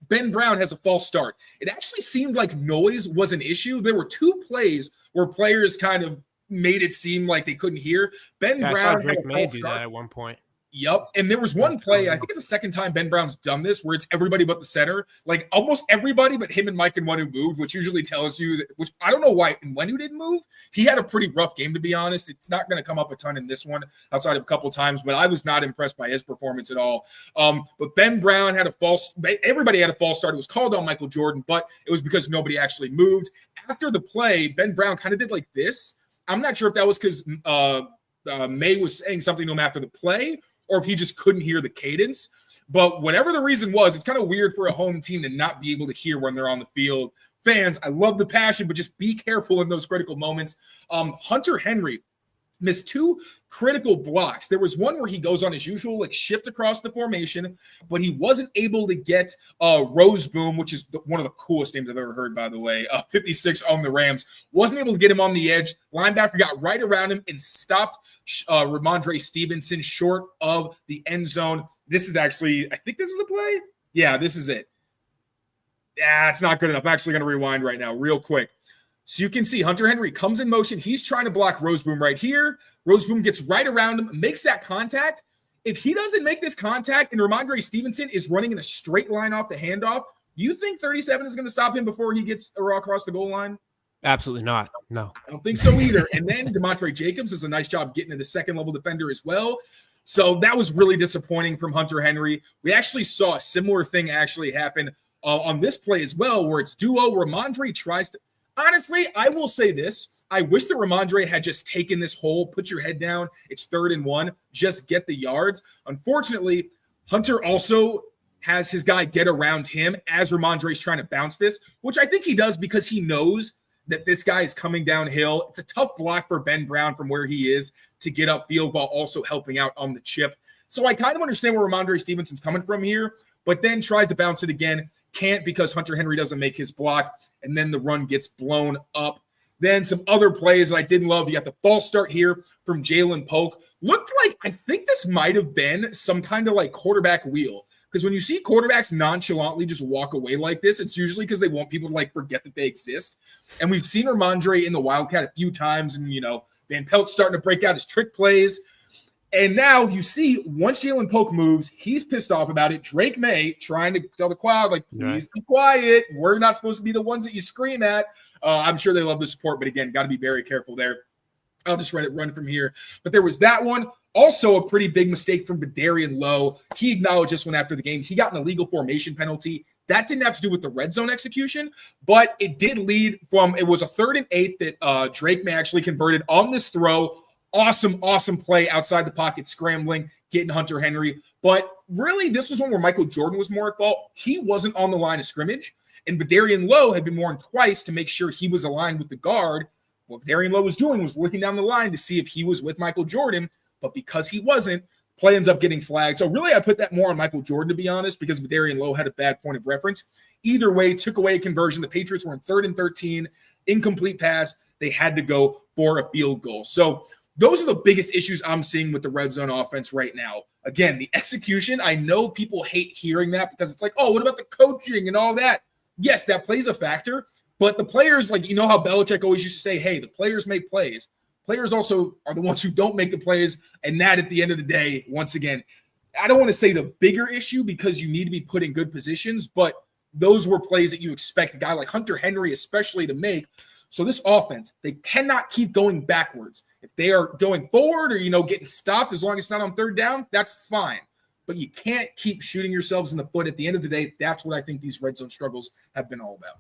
Ben Brown has a false start. It actually seemed like noise was an issue. There were 2 plays where players kind of made it seem like they couldn't hear. Ben Brown. I saw Drake Maye do that at one point. Yep. And there was one play, I think it's the second time Ben Brown's done this, where it's everybody but the center. Like almost everybody but him and Mike Nwenu moved, which usually tells you that, which I don't know why Nwenu didn't move. He had a pretty rough game, to be honest. It's not going to come up a ton in this one outside of a couple times, but I was not impressed by his performance at all. But Ben Brown had everybody had a false start. It was called on Michael Jordan, but it was because nobody actually moved. After the play, Ben Brown kind of did like this. I'm not sure if that was because Maye was saying something to him after the play, or if he just couldn't hear the cadence. But whatever the reason was, it's kind of weird for a home team to not be able to hear when they're on the field. Fans, I love the passion, but just be careful in those critical moments. Hunter Henry missed 2 critical blocks. There was one where he goes on his usual shift across the formation, but he wasn't able to get Roseboom, which is one of the coolest names I've ever heard, by the way, 56 on the Rams. Wasn't able to get him on the edge. Linebacker got right around him and stopped Ramondre Stevenson short of the end zone. This is actually, I think this is a play. Yeah, this is it. Yeah, it's not good enough. I'm actually going to rewind right now real quick. So you can see Hunter Henry comes in motion. He's trying to block Roseboom right here. Roseboom gets right around him, makes that contact. If he doesn't make this contact and Ramondre Stevenson is running in a straight line off the handoff, do you think 37 is going to stop him before he gets across the goal line? Absolutely not. No. I don't think so either. And then DeMontre Jacobs does a nice job getting to the second level defender as well. So that was really disappointing from Hunter Henry. We actually saw a similar thing actually happen on this play as well, where it's duo. Ramondre tries to. Honestly, I will say this. I wish that Ramondre had just taken this hole, put your head down. It's 3rd and 1. Just get the yards. Unfortunately, Hunter also has his guy get around him as Ramondre's trying to bounce this, which I think he does because he knows that this guy is coming downhill. It's a tough block for Ben Brown from where he is to get upfield while also helping out on the chip. So I kind of understand where Ramondre Stevenson's coming from here, but then tries to bounce it again. Can't because Hunter Henry doesn't make his block, and then the run gets blown up. Then some other plays that I didn't love. You got the false start here from Jalen Polk. Looked like, I think this might have been some kind of like quarterback wheel. Because when you see quarterbacks nonchalantly just walk away like this, it's usually because they want people to like forget that they exist. And we've seen Ramondre in the Wildcat a few times, and Van Pelt's starting to break out his trick plays. And now you see once Jalen Polk moves, he's pissed off about it. Drake Maye trying to tell the crowd, like, please be quiet. We're not supposed to be the ones that you scream at. I'm sure they love the support, but again, got to be very careful there. I'll just let it run from here. But there was that one. Also a pretty big mistake from Vidarian Lowe. He acknowledged this one after the game. He got an illegal formation penalty. That didn't have to do with the red zone execution, but it did lead from, it was a 3rd and 8 that Drake Maye actually converted on this throw. Awesome play outside the pocket, scrambling, getting Hunter Henry. But really, this was one where Michael Jordan was more at fault. He wasn't on the line of scrimmage, and Vidarian Lowe had been warned twice to make sure he was aligned with the guard. What Vidarian Lowe was doing was looking down the line to see if he was with Michael Jordan, but because he wasn't, play ends up getting flagged. So really, I put that more on Michael Jordan, to be honest, because Vidarian Lowe had a bad point of reference. Either way, took away a conversion. The Patriots were in 3rd and 13, incomplete pass. They had to go for a field goal. So those are the biggest issues I'm seeing with the red zone offense right now. Again, the execution, I know people hate hearing that because it's like, oh, what about the coaching and all that? Yes, that plays a factor, but the players, like, how Belichick always used to say, hey, the players make plays. Players also are the ones who don't make the plays, and that at the end of the day, once again, I don't want to say the bigger issue because you need to be put in good positions, but those were plays that you expect a guy like Hunter Henry especially to make. So this offense, they cannot keep going backwards. If they are going forward or, getting stopped, as long as it's not on 3rd down, that's fine. But you can't keep shooting yourselves in the foot. At the end of the day, that's what I think these red zone struggles have been all about.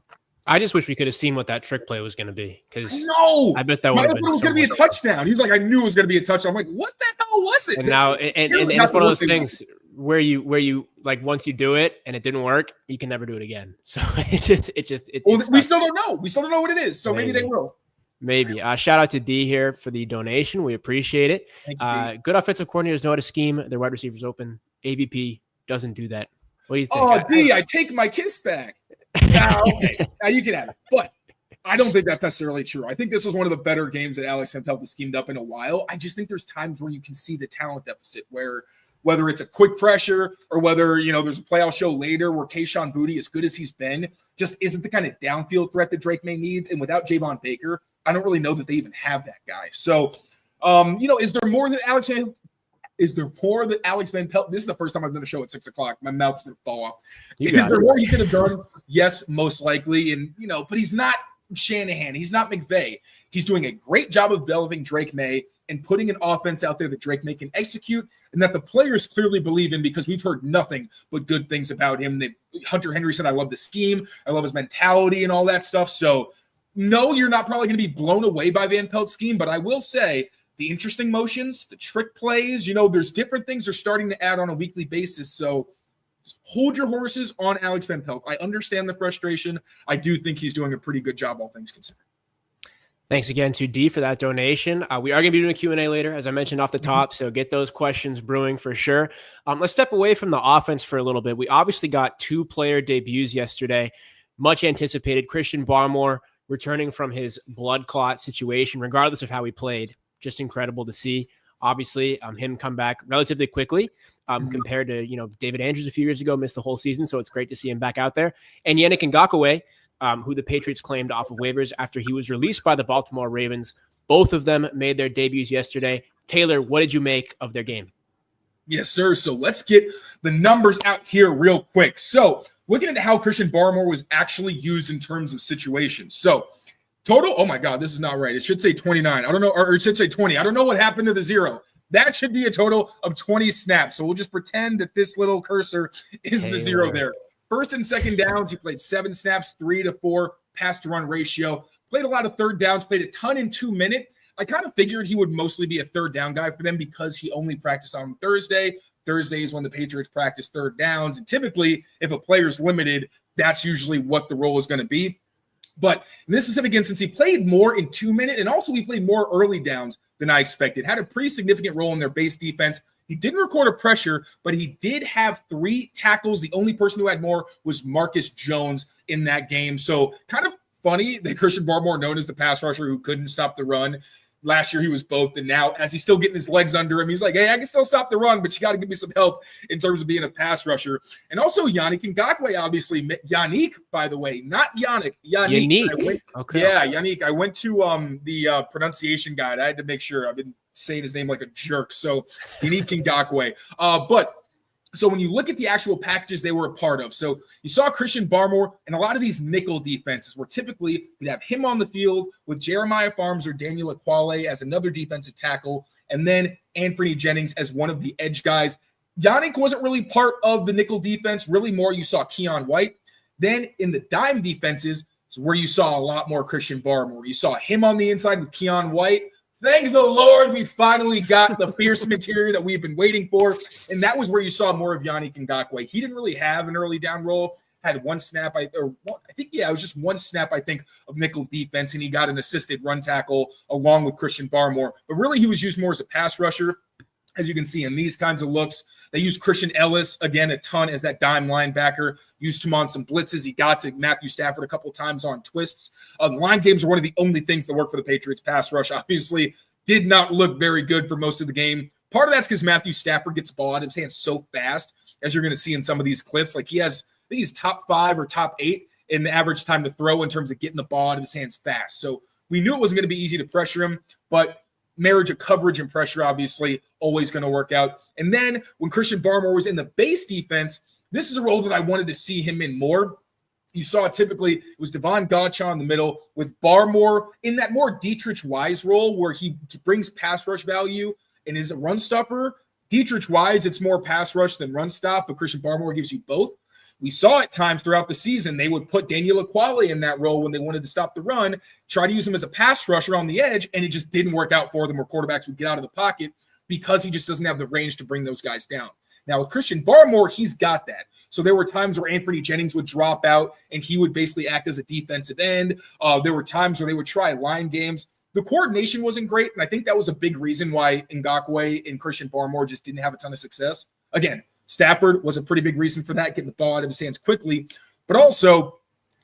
I just wish we could have seen what that trick play was going to be. Because I bet that would have been was going to be a touchdown. He's like, I knew it was going to be a touchdown. I'm like, what the hell was it? And now, and it's one of those things where you like, once you do it and it didn't work, you can never do it again. So we still don't know. We still don't know what it is. So maybe they will. Maybe. Shout out to D here for the donation. We appreciate it. Good offensive coordinators know how to scheme their wide receivers open. AVP doesn't do that. What do you think? Oh, D, I take my kiss back. Now, okay. Now you can have it. But I don't think that's necessarily true. I think this was one of the better games that Alex Van Pelt has schemed up in a while. I just think there's times where you can see the talent deficit where whether it's a quick pressure or whether, there's a playoff show later where Kayshon Boutte, as good as he's been, just isn't the kind of downfield threat that Drake Maye needs. And without Javon Baker, I don't really know that they even have that guy. So, is there more than Alex Van Pelt? This is the first time I've done a show at 6:00. My mouth's going to fall off. Is there more he could have done? Yes, most likely. And, but he's not Shanahan. He's not McVay. He's doing a great job of developing Drake Maye and putting an offense out there that Drake Maye can execute and that the players clearly believe in because we've heard nothing but good things about him. Hunter Henry said, I love the scheme. I love his mentality and all that stuff. So, no, you're not probably going to be blown away by Van Pelt's scheme, but I will say the interesting motions, the trick plays, there's different things they're starting to add on a weekly basis. So hold your horses on Alex Van Pelt. I understand the frustration. I do think he's doing a pretty good job, all things considered. Thanks again to D for that donation. We are going to be doing a Q&A later, as I mentioned off the top, so get those questions brewing for sure. Let's step away from the offense for a little bit. We obviously got 2 player debuts yesterday, much anticipated. Christian Barmore returning from his blood clot situation, regardless of how he played. Just incredible to see. Obviously, him come back relatively quickly compared to, David Andrews a few years ago, missed the whole season. So it's great to see him back out there. And Yannick Ngakoue, who the Patriots claimed off of waivers after he was released by the Baltimore Ravens. Both of them made their debuts yesterday. Taylor, what did you make of their game? Yes, sir. So let's get the numbers out here real quick. So looking at how Christian Barmore was actually used in terms of situations. So total, oh my God, this is not right. It should say 29. I don't know, or it should say 20. I don't know what happened to the 0. That should be a total of 20 snaps. So we'll just pretend that this little cursor is the 0 there. First and second downs, he played 7 snaps, 3 to 4 pass to run ratio. Played a lot of third downs, played a ton in 2 minute. I kind of figured he would mostly be a third down guy for them because he only practiced on Thursday. Thursday is when the Patriots practice third downs. And typically, if a player's limited, that's usually what the role is going to be. But in this specific instance, he played more in 2 minute, and also he played more early downs than I expected. Had a pretty significant role in their base defense. He didn't record a pressure, but he did have 3 tackles. The only person who had more was Marcus Jones in that game. So kind of funny that Christian Barmore, known as the pass rusher who couldn't stop the run. Last year he was both, and now as he's still getting his legs under him, he's like, hey, I can still stop the run, but you got to give me some help in terms of being a pass rusher. And also Yannick Ngakoue, obviously. Yannick, by the way, not Yannick. Yannick. Okay. Yeah, Yannick. I went to the pronunciation guide. I had to make sure. I've been saying his name like a jerk. So Yannick Ngakoue. So when you look at the actual packages they were a part of, so you saw Christian Barmore and a lot of these nickel defenses where typically you'd have him on the field with Jeremiah Farms or Daniel Aquale as another defensive tackle, and then Anthony Jennings as one of the edge guys. Yannick wasn't really part of the nickel defense. Really more you saw Keon White. Then in the dime defenses is where you saw a lot more Christian Barmore. You saw him on the inside with Keon White. Thank the Lord we finally got the fierce material that we've been waiting for. And that was where you saw more of Yannick Ngakoue. He didn't really have an early down role. Had 1 snap, it was just 1 snap, I think, of nickel defense, and he got an assisted run tackle along with Christian Barmore. But really, he was used more as a pass rusher. As you can see in these kinds of looks, they used Christian Ellis, again, a ton as that dime linebacker. Used him on some blitzes. He got to Matthew Stafford a couple times on twists. The line games are one of the only things that work for the Patriots pass rush. Obviously, did not look very good for most of the game. Part of that's because Matthew Stafford gets the ball out of his hands so fast, as you're going to see in some of these clips. Like I think he's top 5 or top 8 in the average time to throw in terms of getting the ball out of his hands fast. So we knew it wasn't going to be easy to pressure him, but marriage of coverage and pressure, obviously, always going to work out. And then when Christian Barmore was in the base defense, this is a role that I wanted to see him in more. You saw typically it was Devon Godchaw in the middle with Barmore in that more Dietrich Wise role where he brings pass rush value and is a run stuffer. Dietrich Wise, it's more pass rush than run stop, but Christian Barmore gives you both. We saw at times throughout the season, they would put Daniel Aquale in that role when they wanted to stop the run, try to use him as a pass rusher on the edge, and it just didn't work out for them where quarterbacks would get out of the pocket because he just doesn't have the range to bring those guys down. Now, with Christian Barmore, he's got that. So there were times where Anthony Jennings would drop out, and he would basically act as a defensive end. There were times where they would try line games. The coordination wasn't great, and I think that was a big reason why Ngakoue and Christian Barmore just didn't have a ton of success. Again, Stafford was a pretty big reason for that, getting the ball out of his hands quickly. But also,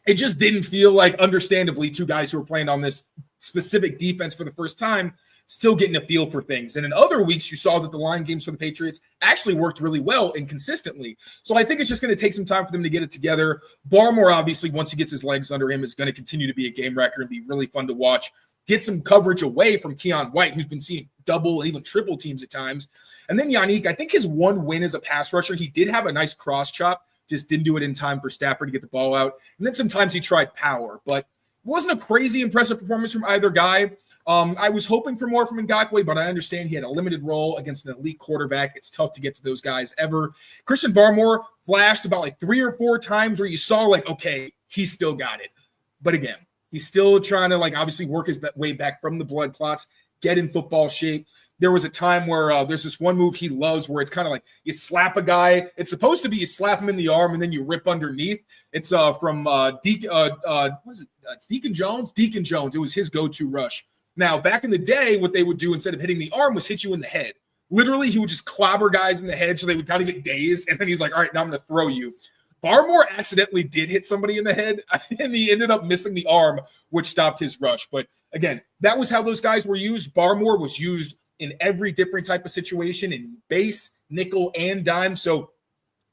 it just didn't feel like, understandably, 2 guys who were playing on this specific defense for the first time still getting a feel for things. And in other weeks, you saw that the line games for the Patriots actually worked really well and consistently. So I think it's just going to take some time for them to get it together. Barmore, obviously, once he gets his legs under him, is going to continue to be a game wrecker and be really fun to watch. Get some coverage away from Keon White, who's been seeing double and even triple teams at times. And then Yannick, I think his one win as a pass rusher, he did have a nice cross chop, just didn't do it in time for Stafford to get the ball out. And then sometimes he tried power, but it wasn't a crazy impressive performance from either guy. I was hoping for more from Ngakoue, but I understand he had a limited role against an elite quarterback. It's tough to get to those guys ever. Christian Barmore flashed about like 3 or 4 times where you saw like, okay, he's still got it. But again, he's still trying to like obviously work his way back from the blood clots, get in football shape. There was a time where there's this one move he loves where it's kind of like you slap a guy. It's supposed to be you slap him in the arm and then you rip underneath. It's from Deacon Jones? Deacon Jones. It was his go-to rush. Now, back in the day, what they would do instead of hitting the arm was hit you in the head. Literally, he would just clobber guys in the head so they would kind of get dazed, and then he's like, all right, now I'm going to throw you. Barmore accidentally did hit somebody in the head, and he ended up missing the arm, which stopped his rush. But again, that was how those guys were used. Barmore was used in every different type of situation, in base, nickel, and dime. So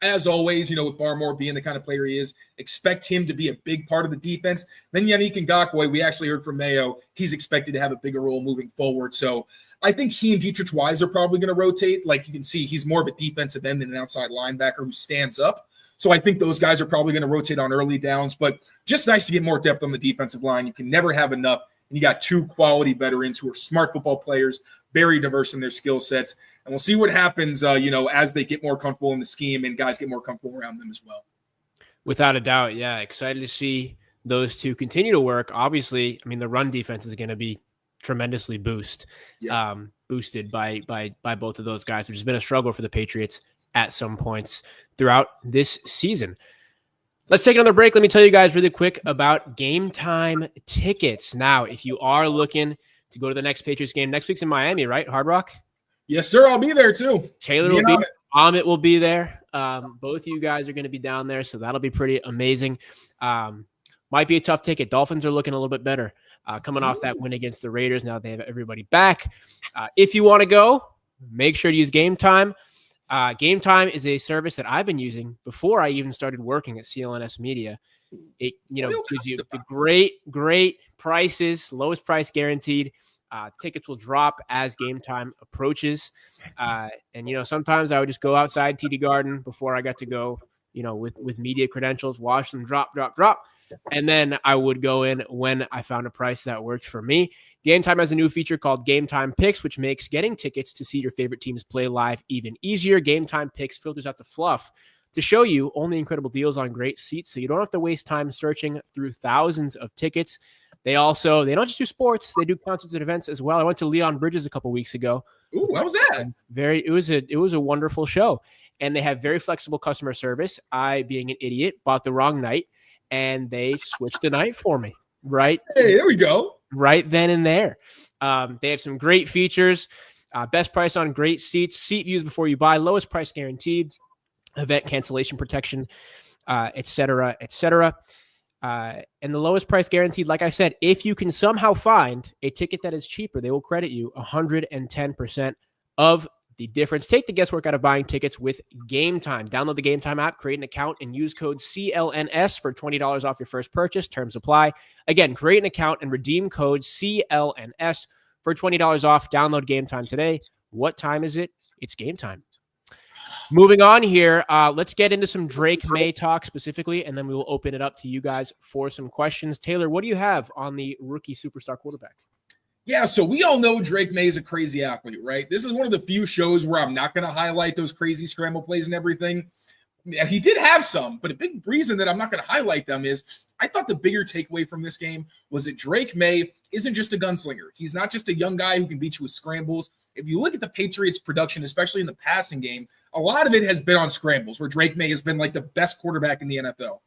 as always, with Barmore being the kind of player he is, expect him to be a big part of the defense. Then Yannick Ngakoue, we actually heard from Mayo, he's expected to have a bigger role moving forward. So I think he and Dietrich Wise are probably going to rotate. Like you can see, he's more of a defensive end than an outside linebacker who stands up. So I think those guys are probably going to rotate on early downs, but just nice to get more depth on the defensive line. You can never have enough. And you got 2 quality veterans who are smart football players, very diverse in their skill sets. And we'll see what happens, as they get more comfortable in the scheme and guys get more comfortable around them as well. Without a doubt, yeah. Excited to see those two continue to work. Obviously, I mean, the run defense is going to be tremendously boosted by both of those guys, which has been a struggle for the Patriots at some points throughout this season. Let's take another break. Let me tell you guys really quick about GameTime tickets. Now, if you are looking to go to the next Patriots game, next week's in Miami, right? Hard Rock? Yes, sir. I'll be there too. Taylor will be there. Amit will be there. Both of you guys are going to be down there, so that'll be pretty amazing. Might be a tough ticket. Dolphins are looking a little bit better coming off that win against the Raiders. Now they have everybody back. If you want to go, make sure to use GameTime. GameTime is a service that I've been using before I even started working at CLNS Media. It gives you the great prices, lowest price guaranteed. Tickets will drop as game time approaches. And sometimes I would just go outside TD Garden before I got to go, with media credentials, watch them drop. And then I would go in when I found a price that worked for me. GameTime has a new feature called GameTime Picks, which makes getting tickets to see your favorite teams play live even easier. GameTime Picks filters out the fluff to show you only incredible deals on great seats, so you don't have to waste time searching through thousands of tickets. They don't just do sports; they do concerts and events as well. I went to Leon Bridges a couple weeks ago. Ooh, how was that? It was a wonderful show, and they have very flexible customer service. I, being an idiot, bought the wrong night, and they switched the night for me. Right? Hey, there we go. Right then and there. They have some great features. Best price on great seats, seat views before you buy, lowest price guaranteed, event cancellation protection, et cetera, et cetera. And the lowest price guaranteed, like I said, if you can somehow find a ticket that is cheaper, they will credit you 110% of the difference. Take the guesswork out of buying tickets with GameTime. Download the GameTime app, create an account, and use code CLNS for $20 off your first purchase. Terms apply. Again, create an account and redeem code CLNS for $20 off. Download GameTime today. What time is it? It's game time. Moving on here, let's get into some Drake Maye talk specifically, and then we will open it up to you guys for some questions. Taylor, what do you have on the rookie superstar quarterback? Yeah, so we all know Drake Maye is a crazy athlete, right? This is one of the few shows where I'm not going to highlight those crazy scramble plays and everything. Yeah, he did have some, but a big reason that I'm not going to highlight them is I thought the bigger takeaway from this game was that Drake Maye isn't just a gunslinger. He's not just a young guy who can beat you with scrambles. If you look at the Patriots' production, especially in the passing game, a lot of it has been on scrambles where Drake Maye has been like the best quarterback in the NFL.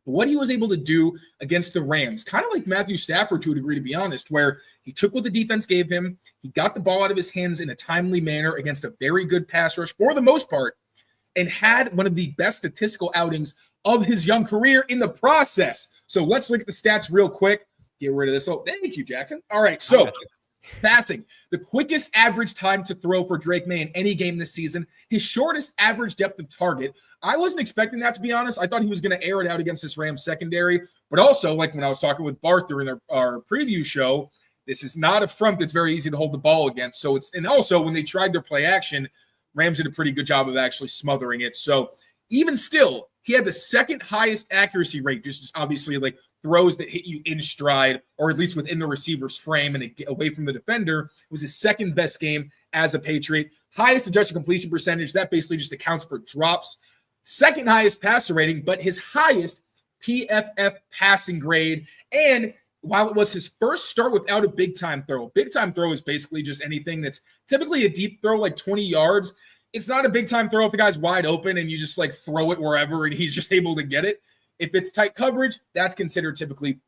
But what he was able to do against the Rams, kind of like Matthew Stafford to a degree, to be honest, where he took what the defense gave him, he got the ball out of his hands in a timely manner against a very good pass rush for the most part, and had one of the best statistical outings of his young career in the process. So let's look at the stats real quick. Get rid of this. Oh, thank you, Jackson. All right, so passing, the quickest average time to throw for Drake Maye in any game this season, his shortest average depth of target. I wasn't expecting that, to be honest. I thought he was going to air it out against this Rams secondary, but also, like when I was talking with Bart during our preview show, this is not a front that's very easy to hold the ball against. So and also when they tried their play action, Rams did a pretty good job of actually smothering it. So even still, he had the second highest accuracy rate, just obviously like throws that hit you in stride, or at least within the receiver's frame and away from the defender. It was his second best game as a Patriot. Highest adjusted completion percentage, that basically just accounts for drops. Second highest passer rating, but his highest PFF passing grade. And while it was his first start without a big-time throw is basically just anything that's typically a deep throw, like 20 yards. It's not a big-time throw if the guy's wide open and you just like throw it wherever and he's just able to get it. If it's tight coverage, that's considered typically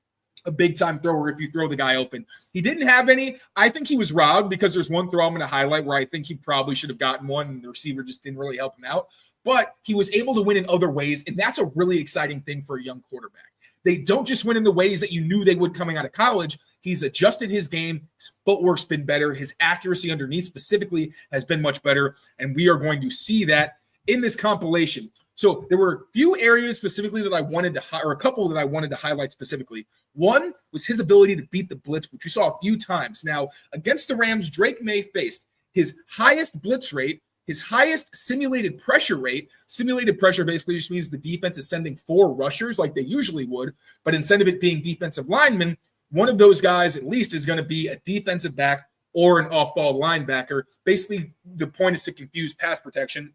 a big-time thrower if you throw the guy open. He didn't have any. I think he was robbed because there's one throw I'm going to highlight where I think he probably should have gotten one and the receiver just didn't really help him out. But he was able to win in other ways, and that's a really exciting thing for a young quarterback. They don't just win in the ways that you knew they would coming out of college. He's adjusted his game. His footwork's been better. His accuracy underneath specifically has been much better, and we are going to see that in this compilation. So there were a few areas specifically that I wanted to or a couple that I wanted to highlight specifically. One was his ability to beat the blitz, which we saw a few times. Now, against the Rams, Drake Maye faced his highest blitz rate, his highest simulated pressure rate. Simulated pressure basically just means the defense is sending 4 rushers like they usually would, but instead of it being defensive linemen, one of those guys at least is going to be a defensive back or an off-ball linebacker. Basically, the point is to confuse pass protection.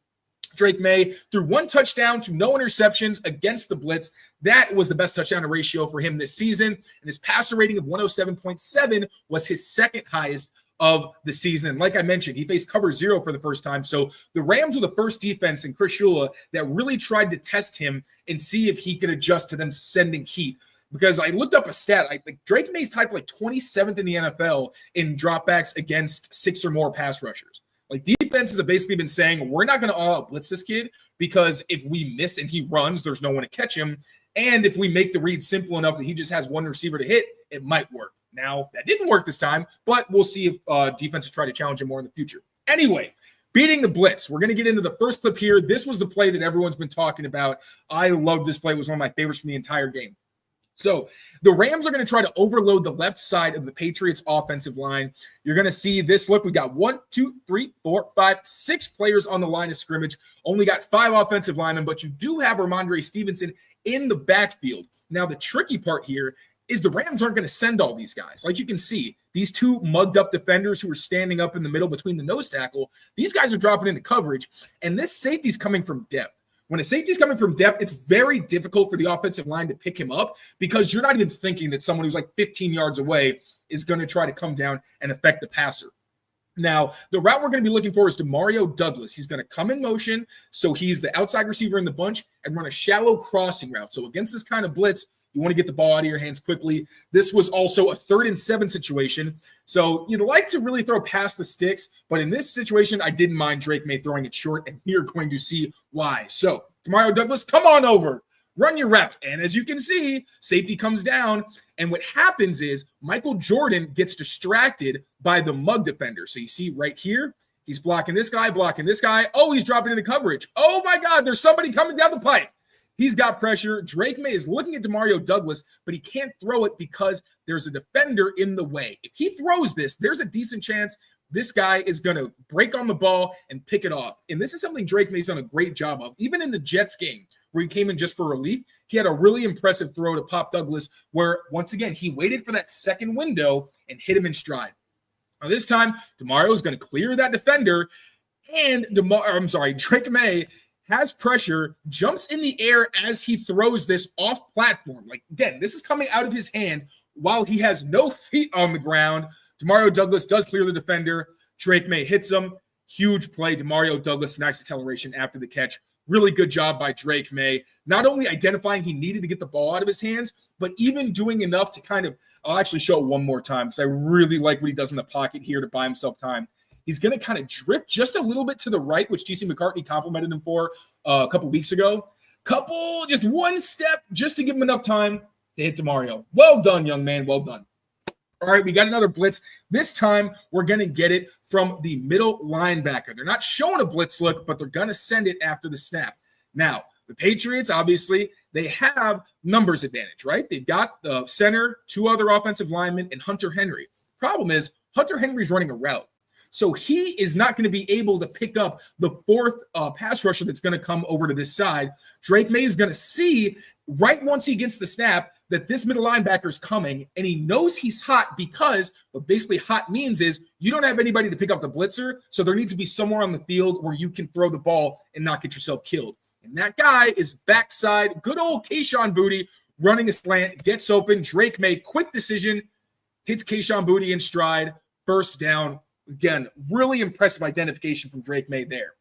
Drake Maye threw 1 touchdown to no interceptions against the blitz. That was the best touchdown ratio for him this season. And his passer rating of 107.7 was his second highest of the season. And like I mentioned, he faced cover 0 for the first time. So the Rams were the first defense in Chris Shula that really tried to test him and see if he could adjust to them sending heat. Because I looked up a stat, like Drake Maye's tied for like 27th in the NFL in dropbacks against 6 or more pass rushers. Like defenses have basically been saying, we're not going to all out blitz this kid because if we miss and he runs, there's no one to catch him. And if we make the read simple enough that he just has one receiver to hit, it might work. Now, that didn't work this time, but we'll see if defenses try to challenge him more in the future. Anyway, beating the blitz. We're going to get into the first clip here. This was the play that everyone's been talking about. I love this play. It was one of my favorites from the entire game. So the Rams are going to try to overload the left side of the Patriots offensive line. You're going to see this look. We got 1, 2, 3, 4, 5, 6 players on the line of scrimmage. Only got 5 offensive linemen, but you do have Ramondre Stevenson in the backfield. Now, the tricky part here is the Rams aren't going to send all these guys. Like you can see, these 2 mugged up defenders who are standing up in the middle between the nose tackle, these guys are dropping into coverage, and this safety's coming from depth. When a safety is coming from depth, it's very difficult for the offensive line to pick him up because you're not even thinking that someone who's like 15 yards away is going to try to come down and affect the passer. Now, the route we're going to be looking for is Demario Douglas. He's going to come in motion, so he's the outside receiver in the bunch and run a shallow crossing route. So against this kind of blitz, you want to get the ball out of your hands quickly. This was also a 3rd and 7 situation. So you'd like to really throw past the sticks, but in this situation, I didn't mind Drake Maye throwing it short, and you're going to see why. So Demario Douglas, come on over, run your route. And as you can see, safety comes down, and what happens is Michael Jordan gets distracted by the mug defender. So you see right here, he's blocking this guy. Oh, he's dropping into coverage. Oh my God, there's somebody coming down the pipe. He's got pressure. Drake Maye is looking at Demario Douglas, but he can't throw it because there's a defender in the way. If he throws this, there's a decent chance this guy is going to break on the ball and pick it off. And this is something Drake Maye's done a great job of. Even in the Jets game, where he came in just for relief, he had a really impressive throw to Pop Douglas, where, once again, he waited for that second window and hit him in stride. Now, this time, Demario is going to clear that defender, and Drake Maye has pressure, jumps in the air as he throws this off platform. Like, again, this is coming out of his hand while he has no feet on the ground. Demario Douglas does clear the defender. Drake Maye hits him. Huge play. Demario Douglas, nice acceleration after the catch. Really good job by Drake Maye. Not only identifying he needed to get the ball out of his hands, but even doing enough to kind of, I'll actually show it one more time because I really like what he does in the pocket here to buy himself time. He's going to kind of drift just a little bit to the right, which TC McCartney complimented him for a couple weeks ago. Just one step just to give him enough time to hit Demario. Well done, young man. Well done. All right, we got another blitz. This time, we're going to get it from the middle linebacker. They're not showing a blitz look, but they're going to send it after the snap. Now, the Patriots, obviously, they have numbers advantage, right? They've got the center, 2 other offensive linemen, and Hunter Henry. Problem is, Hunter Henry's running a route. So he is not going to be able to pick up the 4th pass rusher that's going to come over to this side. Drake Maye is going to see right once he gets the snap that this middle linebacker is coming, and he knows he's hot because what basically hot means is you don't have anybody to pick up the blitzer, so there needs to be somewhere on the field where you can throw the ball and not get yourself killed. And that guy is backside, good old Kayshon Boutte running a slant, gets open. Drake Maye, quick decision, hits Kayshon Boutte in stride, first down. Again, really impressive identification from Drake Maye there.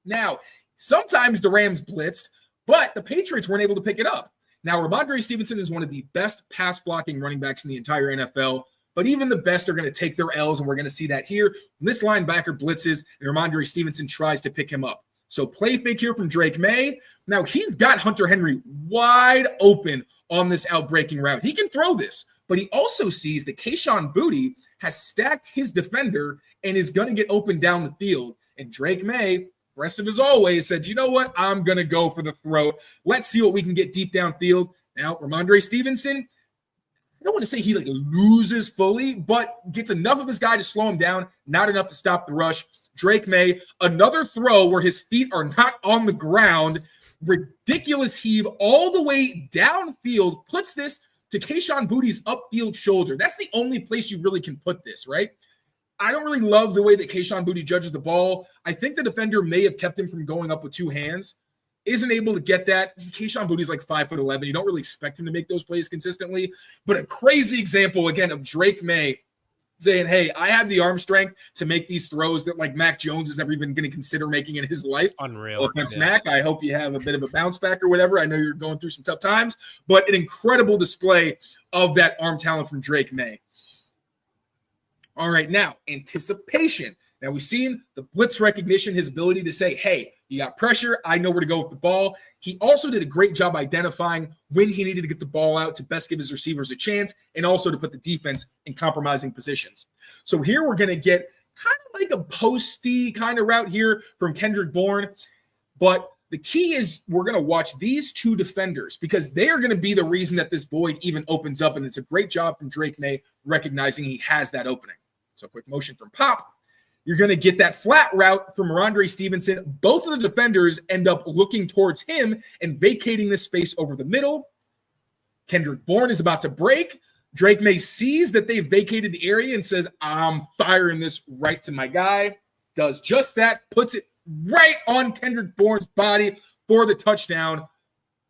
Now, sometimes the Rams blitzed, but the Patriots weren't able to pick it up. Now, Ramondre Stevenson is one of the best pass-blocking running backs in the entire NFL, but even the best are going to take their L's, and we're going to see that here. When this linebacker blitzes, and Ramondre Stevenson tries to pick him up. So play fake here from Drake Maye. Now, he's got Hunter Henry wide open on this out-breaking route. He can throw this, but he also sees that Kayshon Boutte has stacked his defender and is going to get open down the field. And Drake Maye, aggressive as always, said, you know what? I'm going to go for the throw. Let's see what we can get deep downfield. Now, Ramondre Stevenson, I don't want to say he loses fully, but gets enough of his guy to slow him down, not enough to stop the rush. Drake Maye, another throw where his feet are not on the ground. Ridiculous heave all the way downfield, puts this to Kayshon Boutte's upfield shoulder. That's the only place you really can put this, right? I don't really love the way that Kayshon Boutte judges the ball. I think the defender may have kept him from going up with two hands. Isn't able to get that. Kayshon Boutte is like 5'11". You don't really expect him to make those plays consistently. But a crazy example, again, of Drake Maye saying, hey, I have the arm strength to make these throws that like Mac Jones is never even going to consider making in his life. Unreal. Offense, Mac, I hope you have a bit of a bounce back or whatever. I know you're going through some tough times, but an incredible display of that arm talent from Drake Maye. All right, now, anticipation. Now, we've seen the blitz recognition, his ability to say, hey, you got pressure. I know where to go with the ball. He also did a great job identifying when he needed to get the ball out to best give his receivers a chance and also to put the defense in compromising positions. So here we're going to get kind of like a posty kind of route here from Kendrick Bourne. But the key is we're going to watch these two defenders because they are going to be the reason that this void even opens up. And it's a great job from Drake Maye recognizing he has that opening. So quick motion from Pop. You're going to get that flat route from Rondre Stevenson. Both of the defenders end up looking towards him and vacating this space over the middle. Kendrick Bourne is about to break. Drake Maye sees that they've vacated the area and says, I'm firing this right to my guy. Does just that, puts it right on Kendrick Bourne's body for the touchdown.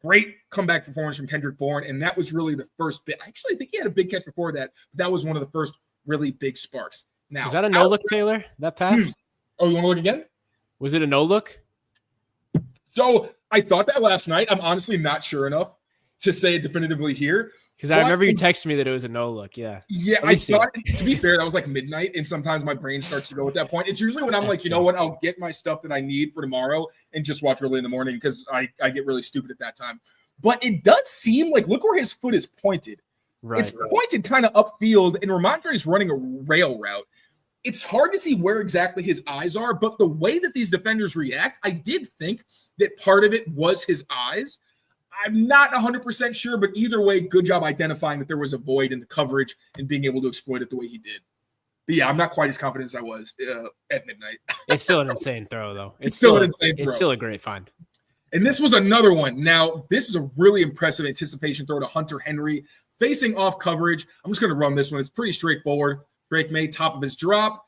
Great comeback performance from Kendrick Bourne, and that was really the first bit. I actually think he had a big catch before that, but that was one of the first really big sparks. Now, was that a no look, Taylor? That pass? Oh, you want to look again? Was it a no look? So I thought that last night. I'm honestly not sure enough to say it definitively here. Because I remember you texted me that it was a no look. Yeah. Yeah, I thought, to be fair, that was like midnight, and sometimes my brain starts to go at that point. It's usually when I'm like, you know what, I'll get my stuff that I need for tomorrow and just watch early in the morning because I get really stupid at that time. But it does seem like, look where his foot is pointed. Right. It's pointed kind of upfield, and Ramondre is running a rail route. It's hard to see where exactly his eyes are, but the way that these defenders react, I did think that part of it was his eyes. I'm not 100% sure, but either way, good job identifying that there was a void in the coverage and being able to exploit it the way he did. But yeah, I'm not quite as confident as I was at midnight. It's still an insane throw, though. It's still an insane throw. It's still a great find. And this was another one. Now, this is a really impressive anticipation throw to Hunter Henry, facing off coverage. I'm just going to run this one. It's pretty straightforward. Drake Maye, top of his drop.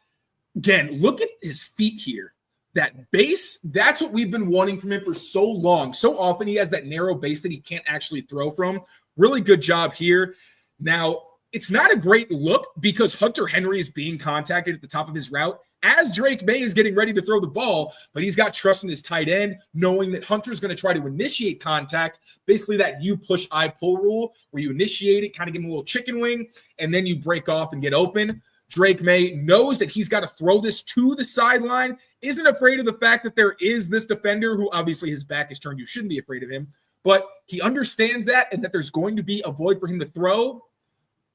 Again, look at his feet here. That base, that's what we've been wanting from him for so long. So often he has that narrow base that he can't actually throw from. Really good job here. Now, it's not a great look because Hunter Henry is being contacted at the top of his route as Drake Maye is getting ready to throw the ball, but he's got trust in his tight end, knowing that Hunter's going to try to initiate contact, basically that you push, I pull rule, where you initiate it, kind of give him a little chicken wing, and then you break off and get open. Drake Maye knows that he's got to throw this to the sideline, isn't afraid of the fact that there is this defender who obviously his back is turned. You shouldn't be afraid of him, but he understands that and that there's going to be a void for him to throw.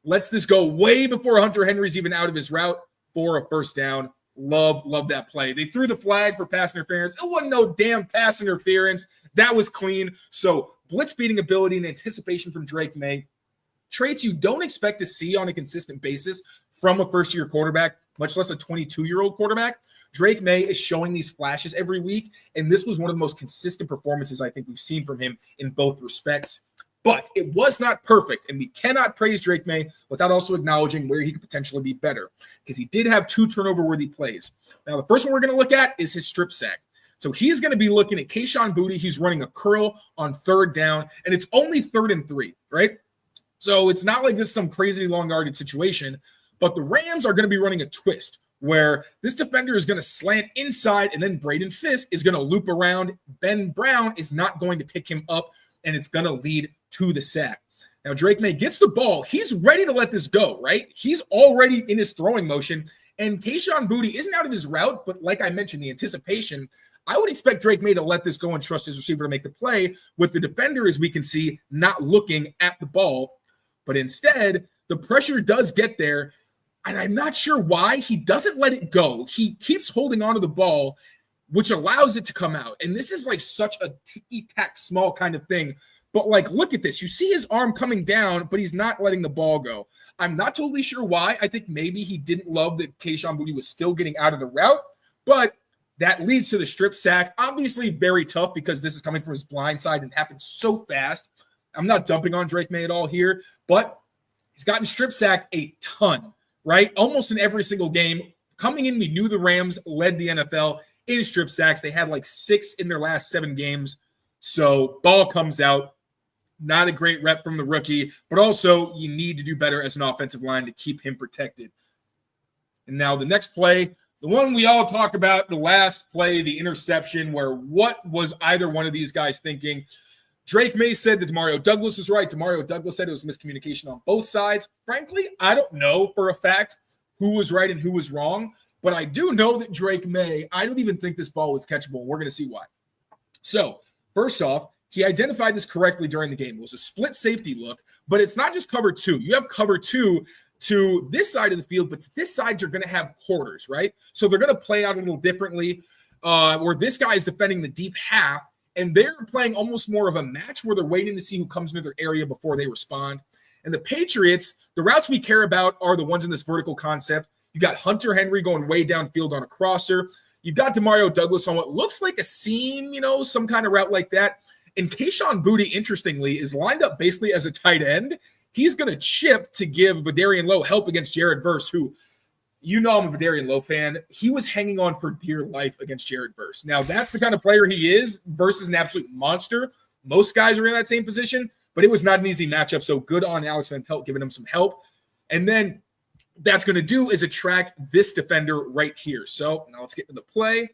Lets this go way before Hunter Henry's even out of his route for a first down. Love that play. They threw the flag for pass interference. It wasn't no damn pass interference. That was clean. So blitz beating ability and anticipation from Drake Maye, traits you don't expect to see on a consistent basis from a first-year quarterback, much less a 22-year-old quarterback. Drake Maye is showing these flashes every week, and this was one of the most consistent performances I think we've seen from him in both respects. But it was not perfect, and we cannot praise Drake Maye without also acknowledging where he could potentially be better, because he did have 2 turnover-worthy plays. Now, the first one we're going to look at is his strip sack. So he's going to be looking at Kayshon Boutte. He's running a curl on 3rd down, and it's only 3rd and 3, right? So it's not like this is some crazy long-yardage situation, but the Rams are going to be running a twist where this defender is going to slant inside, and then Braden Fisk is going to loop around. Ben Brown is not going to pick him up, and it's going to lead to the sack. Now, Drake Maye gets the ball. He's ready to let this go, right? He's already in his throwing motion, and Kayshon Boutte isn't out of his route, but like I mentioned, the anticipation, I would expect Drake Maye to let this go and trust his receiver to make the play, with the defender, as we can see, not looking at the ball. But instead, the pressure does get there, and I'm not sure why he doesn't let it go. He keeps holding on to the ball, which allows it to come out. And this is like such a ticky-tack small kind of thing. But like, look at this. You see his arm coming down, but he's not letting the ball go. I'm not totally sure why. I think maybe he didn't love that Kayshon Boutte was still getting out of the route, but that leads to the strip sack. Obviously very tough because this is coming from his blind side and happened so fast. I'm not dumping on Drake Maye at all here, but he's gotten strip sacked a ton, right? Almost in every single game. Coming in, we knew the Rams led the NFL in strip sacks. They had like 6 in their last 7 games. So ball comes out. Not a great rep from the rookie, but also you need to do better as an offensive line to keep him protected. And now the next play, the one we all talk about, the last play, the interception, where what was either one of these guys thinking? Drake Maye said that Demario Douglas was right. Demario Douglas said it was miscommunication on both sides. Frankly, I don't know for a fact who was right and who was wrong, but I do know that Drake Maye, I don't even think this ball was catchable. We're going to see why. So, first off, he identified this correctly during the game. It was a split safety look, but it's not just cover 2. You have cover 2 to this side of the field, but to this side, you're going to have quarters, right? So they're going to play out a little differently, where this guy is defending the deep half, and they're playing almost more of a match where they're waiting to see who comes into their area before they respond. And the Patriots, the routes we care about are the ones in this vertical concept. You got Hunter Henry going way downfield on a crosser. You've got Demario Douglas on what looks like a seam, some kind of route like that. And Kayshon Boutte, interestingly, is lined up basically as a tight end. He's going to chip to give Vidarian Lowe help against Jared Verse, who, I'm a Vidarian Lowe fan. He was hanging on for dear life against Jared Verse. Now, that's the kind of player he is. Verse is an absolute monster. Most guys are in that same position, but it was not an easy matchup. So good on Alex Van Pelt giving him some help. And then that's going to do is attract this defender right here. So now let's get to the play.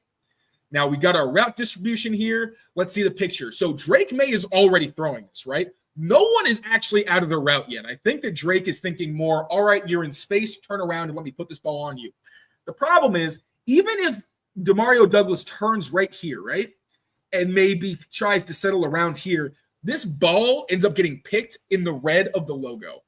Now we got our route distribution here. Let's see the picture. So Drake Maye is already throwing this, right? No one is actually out of the route yet. I think that Drake is thinking more, all right, you're in space, turn around and let me put this ball on you. The problem is, even if Demario Douglas turns right here, right, and maybe tries to settle around here, this ball ends up getting picked in the red of the logo.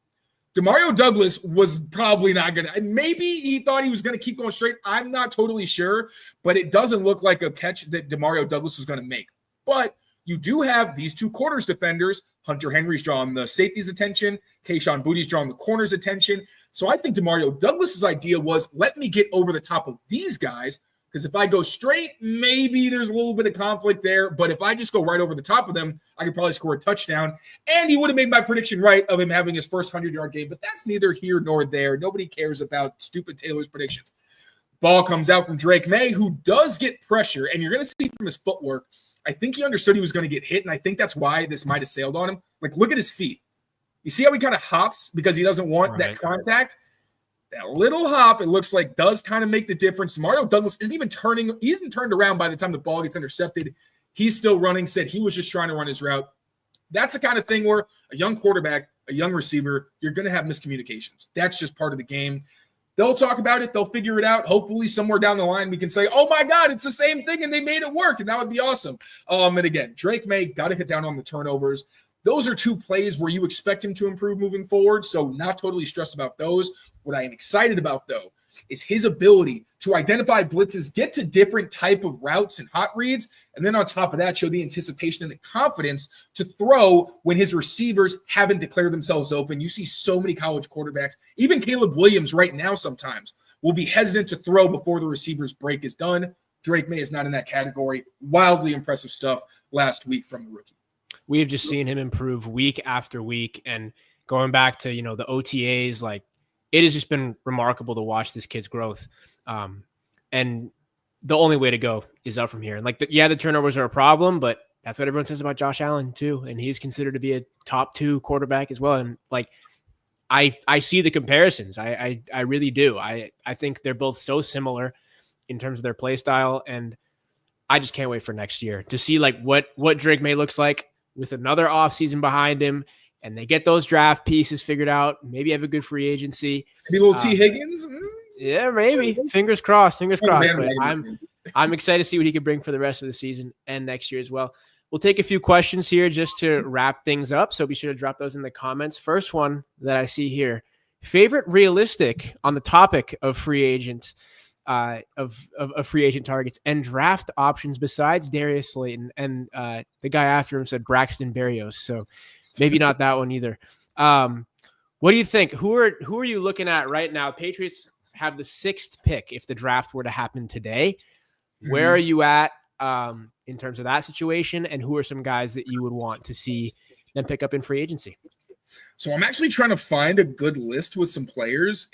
Demario Douglas was probably not going to – maybe he thought he was going to keep going straight. I'm not totally sure, but it doesn't look like a catch that Demario Douglas was going to make. But you do have these 2 quarters defenders. Hunter Henry's drawing the safety's attention. Kayshon Boutte's drawing the corner's attention. So I think Demario Douglas's idea was, let me get over the top of these guys, because if I go straight, maybe there's a little bit of conflict there. But if I just go right over the top of them, I could probably score a touchdown. And he would have made my prediction right of him having his first 100-yard game. But that's neither here nor there. Nobody cares about stupid Taylor's predictions. Ball comes out from Drake Maye, who does get pressure. And you're going to see from his footwork, I think he understood he was going to get hit. And I think that's why this might have sailed on him. Like, look at his feet. You see how he kind of hops because he doesn't want that contact? That little hop, it looks like, does kind of make the difference. Demario Douglas isn't even turning. He isn't turned around by the time the ball gets intercepted. He's still running, said he was just trying to run his route. That's the kind of thing where a young quarterback, a young receiver, you're going to have miscommunications. That's just part of the game. They'll talk about it. They'll figure it out. Hopefully somewhere down the line we can say, oh, my God, it's the same thing, and they made it work, and that would be awesome. And again, Drake Maye got to hit down on the turnovers. Those are 2 plays where you expect him to improve moving forward, so not totally stressed about those. What I am excited about, though, is his ability to identify blitzes, get to different type of routes and hot reads, and then on top of that, show the anticipation and the confidence to throw when his receivers haven't declared themselves open. You see so many college quarterbacks, even Caleb Williams right now sometimes, will be hesitant to throw before the receiver's break is done. Drake Maye is not in that category. Wildly impressive stuff last week from the rookie. We have just seen him improve week after week, and going back to, the OTAs, like, it has just been remarkable to watch this kid's growth. And the only way to go is up from here. And the turnovers are a problem, but that's what everyone says about Josh Allen too. And he's considered to be a top 2 quarterback as well. And I see the comparisons. I really do. I think they're both so similar in terms of their play style. And I just can't wait for next year to see what Drake Maye looks like with another offseason behind him. And they get those draft pieces figured out. Maybe have a good free agency. Maybe little T. Higgins? Yeah, maybe. Fingers crossed. But I'm excited to see what he can bring for the rest of the season and next year as well. We'll take a few questions here just to wrap things up. So be sure to drop those in the comments. First one that I see here. Favorite realistic on the topic of free agents, of free agent targets and draft options besides Darius Slayton. And the guy after him said Braxton Berrios. So maybe not that one either. What do you think? Who are you looking at right now? Patriots have the 6th pick if the draft were to happen today. Where are you at in terms of that situation? And who are some guys that you would want to see them pick up in free agency? So I'm actually trying to find a good list with some players.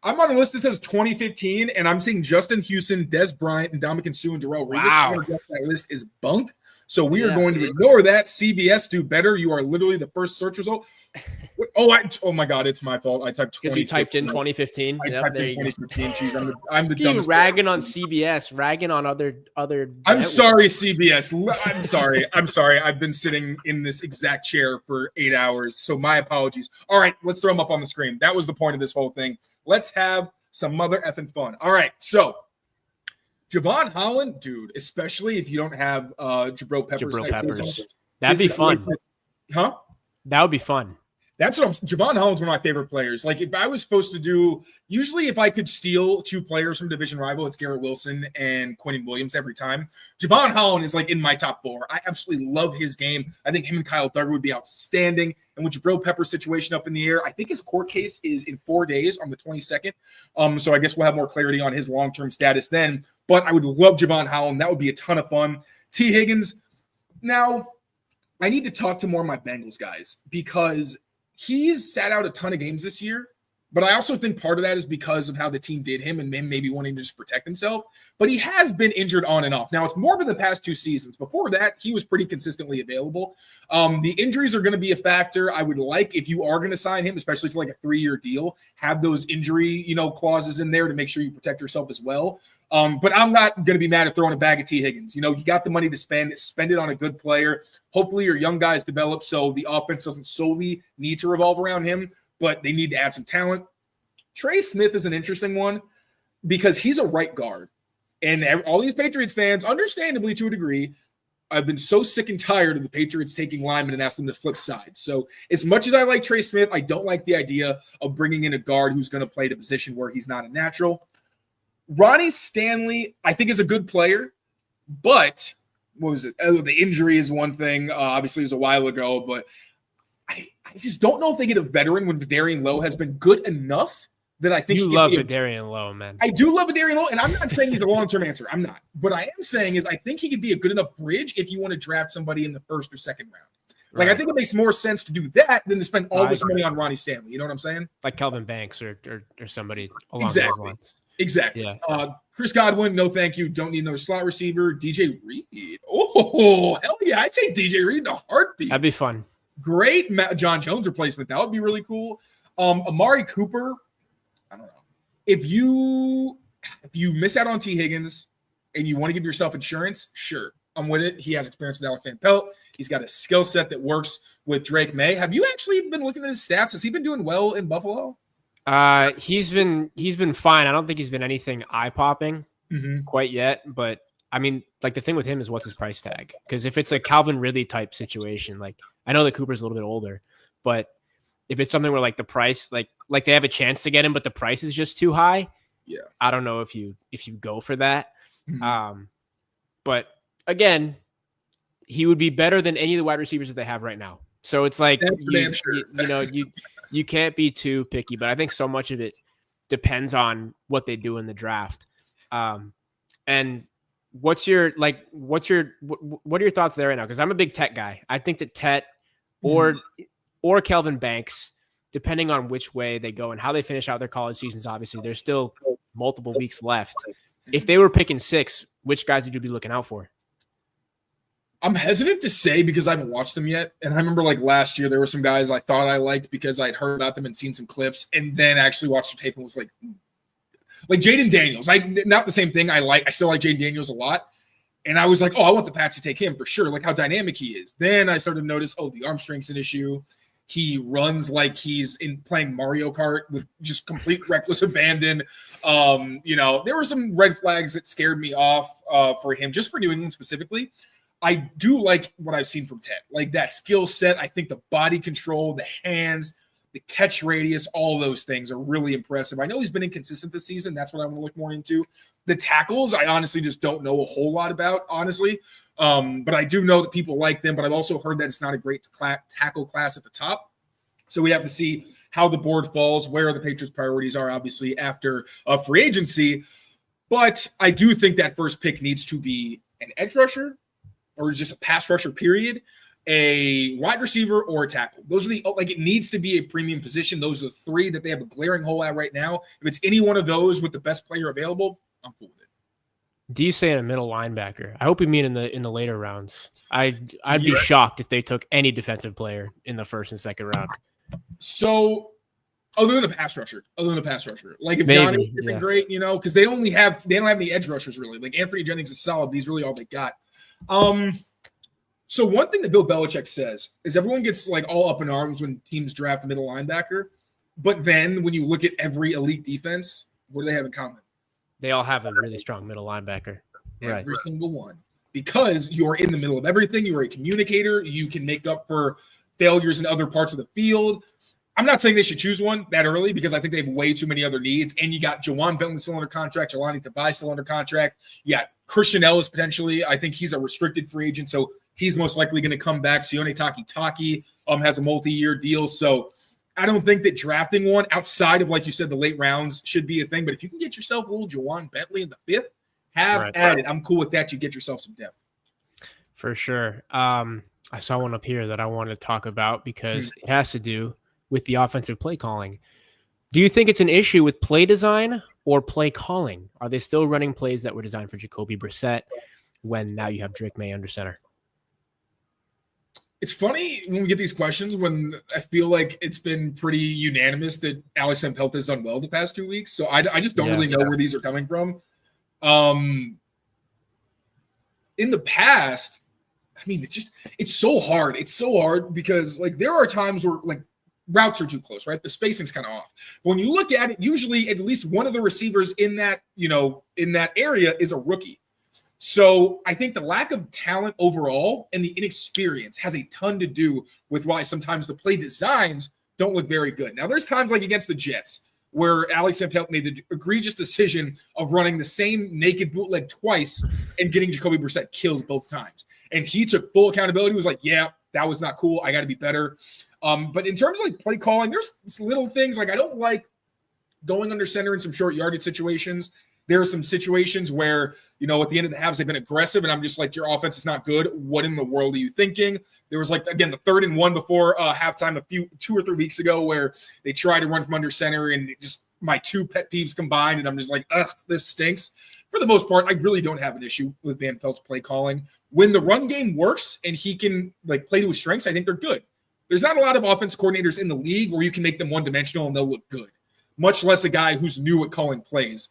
I'm on a list that says 2015, and I'm seeing Justin Houston, Des Bryant, and Ndamukong Suh and Darrell Revis. Wow. I'm going to guess that list is bunk. So we are going to ignore that. CBS, do better. You are literally the first search result. Oh my God, it's my fault. I typed 2015. Because you typed in 2015. I typed in 2015. Jeez, I'm the you dumbest. ragging on CBS, ragging on other. I'm sorry, CBS. I'm sorry. I'm sorry. I've been sitting in this exact chair for 8 hours, so my apologies. All right, let's throw them up on the screen. That was the point of this whole thing. Let's have some mother effing fun. All right, so Javon Holland, dude, especially if you don't have Jabril Peppers. That'd be fun. Huh? That would be fun. That's what Javon Holland's one of my favorite players. Like, if I was supposed to do, usually if I could steal two players from division rival, it's Garrett Wilson and Quinnen Williams every time. Javon Holland is like in my top 4. I absolutely love his game. I think him and Kyle Duggar would be outstanding. And with Jabril Peppers' situation up in the air, I think his court case is in 4 days on the 22nd. So I guess we'll have more clarity on his long-term status then. But I would love Javon Holland. That would be a ton of fun. T. Higgins. Now, I need to talk to more of my Bengals guys because he's sat out a ton of games this year, but I also think part of that is because of how the team did him and maybe wanting to just protect himself. But he has been injured on and off. Now, it's more than the past 2 seasons. Before that, he was pretty consistently available. The injuries are going to be a factor. I would like, if you are going to sign him, especially to like a 3-year deal, have those injury, clauses in there to make sure you protect yourself as well. But I'm not going to be mad at throwing a bag at T. Higgins. You got the money to spend it on a good player. Hopefully your young guys develop so the offense doesn't solely need to revolve around him, but they need to add some talent. Trey Smith is an interesting one because he's a right guard. And all these Patriots fans, understandably to a degree, I've been so sick and tired of the Patriots taking linemen and asking them to flip sides. So as much as I like Trey Smith, I don't like the idea of bringing in a guard who's going to play the position where he's not a natural. Ronnie Stanley, I think, is a good player, but what was it? Oh, the injury is one thing. Obviously, it was a while ago, but I just don't know if they get a veteran when Vidarian Lowe has been good enough that I think you love Vidarian Lowe, man. I do love Vidarian Lowe, and I'm not saying he's a long-term answer. I'm not. What I am saying is I think he could be a good enough bridge if you want to draft somebody in the 1st or 2nd round. Like, I think it makes more sense to do that than to spend all this money on Ronnie Stanley. You know what I'm saying? Like Kelvin Banks or somebody along those lines. Exactly. Yeah. Chris Godwin, no thank you. Don't need another slot receiver. DJ Reed. Oh, hell yeah. I'd take DJ Reed in a heartbeat. That'd be fun. Great John Jones replacement. That would be really cool. Amari Cooper. I don't know. If you miss out on T. Higgins and you want to give yourself insurance, sure. I'm with it. He has experience with Alec Van Pelt. He's got a skill set that works with Drake Maye. Have you actually been looking at his stats? Has he been doing well in Buffalo? He's been fine. I don't think he's been anything eye-popping quite yet, but I mean, like the thing with him is what's his price tag? Because if it's a Calvin Ridley type situation, like I know that Cooper's a little bit older, but if it's something where like the price, like they have a chance to get him, but the price is just too high. Yeah, I don't know if you go for that. But again, he would be better than any of the wide receivers that they have right now. So it's like you can't be too picky, but I think so much of it depends on what they do in the draft. And what are your thoughts there right now? Because I'm a big Tet guy. I think that Tet or Kelvin Banks, depending on which way they go and how they finish out their college seasons, obviously there's still multiple weeks left. If they were picking 6, which guys would you be looking out for? I'm hesitant to say because I haven't watched them yet. And I remember like last year, there were some guys I thought I liked because I'd heard about them and seen some clips and then actually watched the tape and was like Jaden Daniels. Not the same thing. I still like Jaden Daniels a lot. And I was like, I want the Pats to take him for sure. Like how dynamic he is. Then I started to notice, the arm strength's an issue. He runs like he's playing Mario Kart with just complete reckless abandon. There were some red flags that scared me off for him, just for New England specifically. I do like what I've seen from Ted. Like that skill set, I think the body control, the hands, the catch radius, all those things are really impressive. I know he's been inconsistent this season. That's what I want to look more into. The tackles, I honestly just don't know a whole lot about, honestly. But I do know that people like them, but I've also heard that it's not a great tackle class at the top. So we have to see how the board falls, where the Patriots' priorities are, obviously, after free agency. But I do think that first pick needs to be an edge rusher or just a pass rusher, period. a wide receiver, or a tackle. Those are it needs to be a premium position. Those are the three that they have a glaring hole at right now. If it's any one of those with the best player available, I'm cool with it. Do you say a middle linebacker? I hope you mean in the later rounds. I'd be shocked if they took any defensive player in the first and second round. So other than a pass rusher, like if Maybe, Johnny been great, because they don't have any edge rushers really. Like Anthony Jennings is solid. He's really all they got. So one thing that Bill Belichick says is everyone gets like all up in arms when teams draft a middle linebacker, but then when you look at every elite defense, what do they have in common? They all have a really strong middle linebacker. Every single one. Because you're in the middle of everything. You're a communicator. You can make up for failures in other parts of the field. I'm not saying they should choose one that early because I think they have way too many other needs. And you got Jawan Bentley still under contract, Jelani Tavai still under contract. You got Christian Ellis potentially. I think he's a restricted free agent, so he's most likely going to come back. Sione Takitaki has a multi-year deal. So I don't think that drafting one outside of, like you said, the late rounds should be a thing. But if you can get yourself a little Jawan Bentley in the fifth, have at it. I'm cool with that. You get yourself some depth. For sure. I saw one up here that I wanted to talk about because it has to do with the offensive play calling. Do you think it's an issue with play design or play calling? Are they still running plays that were designed for Jacoby Brissett when now you have Drake Maye under center? It's funny when we get these questions when I feel like it's been pretty unanimous that Alex Van Pelt has done well the past 2 weeks. So I just don't really know where these are coming from. In the past, I mean, it's so hard. It's so hard because like there are times where like routes are too close, right? The spacing's kind of off. But when you look at it, usually at least one of the receivers in that area is a rookie. So I think the lack of talent overall and the inexperience has a ton to do with why sometimes the play designs don't look very good. Now, there's times like against the Jets where Alex Van Pelt made the egregious decision of running the same naked bootleg twice and getting Jacoby Brissett killed both times. And he took full accountability. He was like, yeah, that was not cool. I got to be better. But in terms of like play calling, there's little things like I don't like going under center in some short yardage situations. There are some situations where, at the end of the halves, they've been aggressive, and I'm just like, your offense is not good. What in the world are you thinking? There was, like, again, the 3rd and 1 before halftime 2 or 3 weeks ago where they tried to run from under center, and just my two pet peeves combined, and I'm just like, ugh, this stinks. For the most part, I really don't have an issue with Van Pelt's play calling. When the run game works and he can, like, play to his strengths, I think they're good. There's not a lot of offense coordinators in the league where you can make them one-dimensional and they'll look good, much less a guy who's new at calling plays.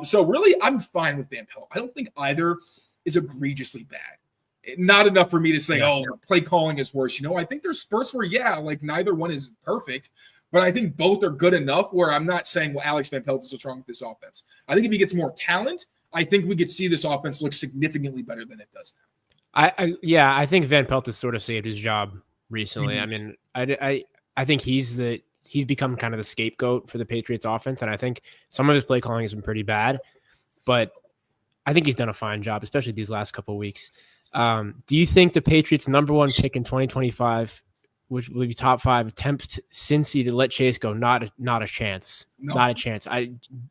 So really, I'm fine with Van Pelt. I don't think either is egregiously bad. Not enough for me to say, play calling is worse. I think there's spurts where, like neither one is perfect, but I think both are good enough where I'm not saying, well, Alex Van Pelt is what's wrong with this offense. I think if he gets more talent, I think we could see this offense look significantly better than it does now. I think Van Pelt has sort of saved his job recently. Mm-hmm. I mean, I think he's become kind of the scapegoat for the Patriots offense. And I think some of his play calling has been pretty bad, but I think he's done a fine job, especially these last couple of weeks. Do you think the Patriots' number 1 pick in 2025, which will be top 5, attempt Cincy to let Chase go? Not a chance. No. Not a chance.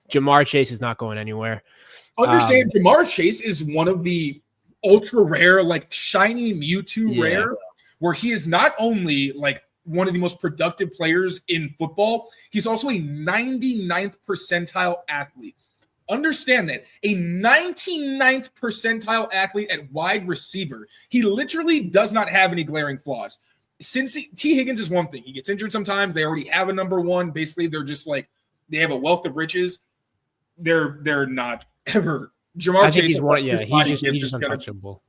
Jamar Chase is not going anywhere. Understand, Jamar Chase is one of the ultra rare, like shiny Mewtwo rare, where he is not only like one of the most productive players in football, he's also a 99th percentile athlete. Understand that. A 99th percentile athlete at wide receiver. He literally does not have any glaring flaws. Since T. Higgins is one thing. He gets injured sometimes. They already have a number 1. Basically, they're just like, they have a wealth of riches. They're not ever. Jamar Chase, he's just untouchable.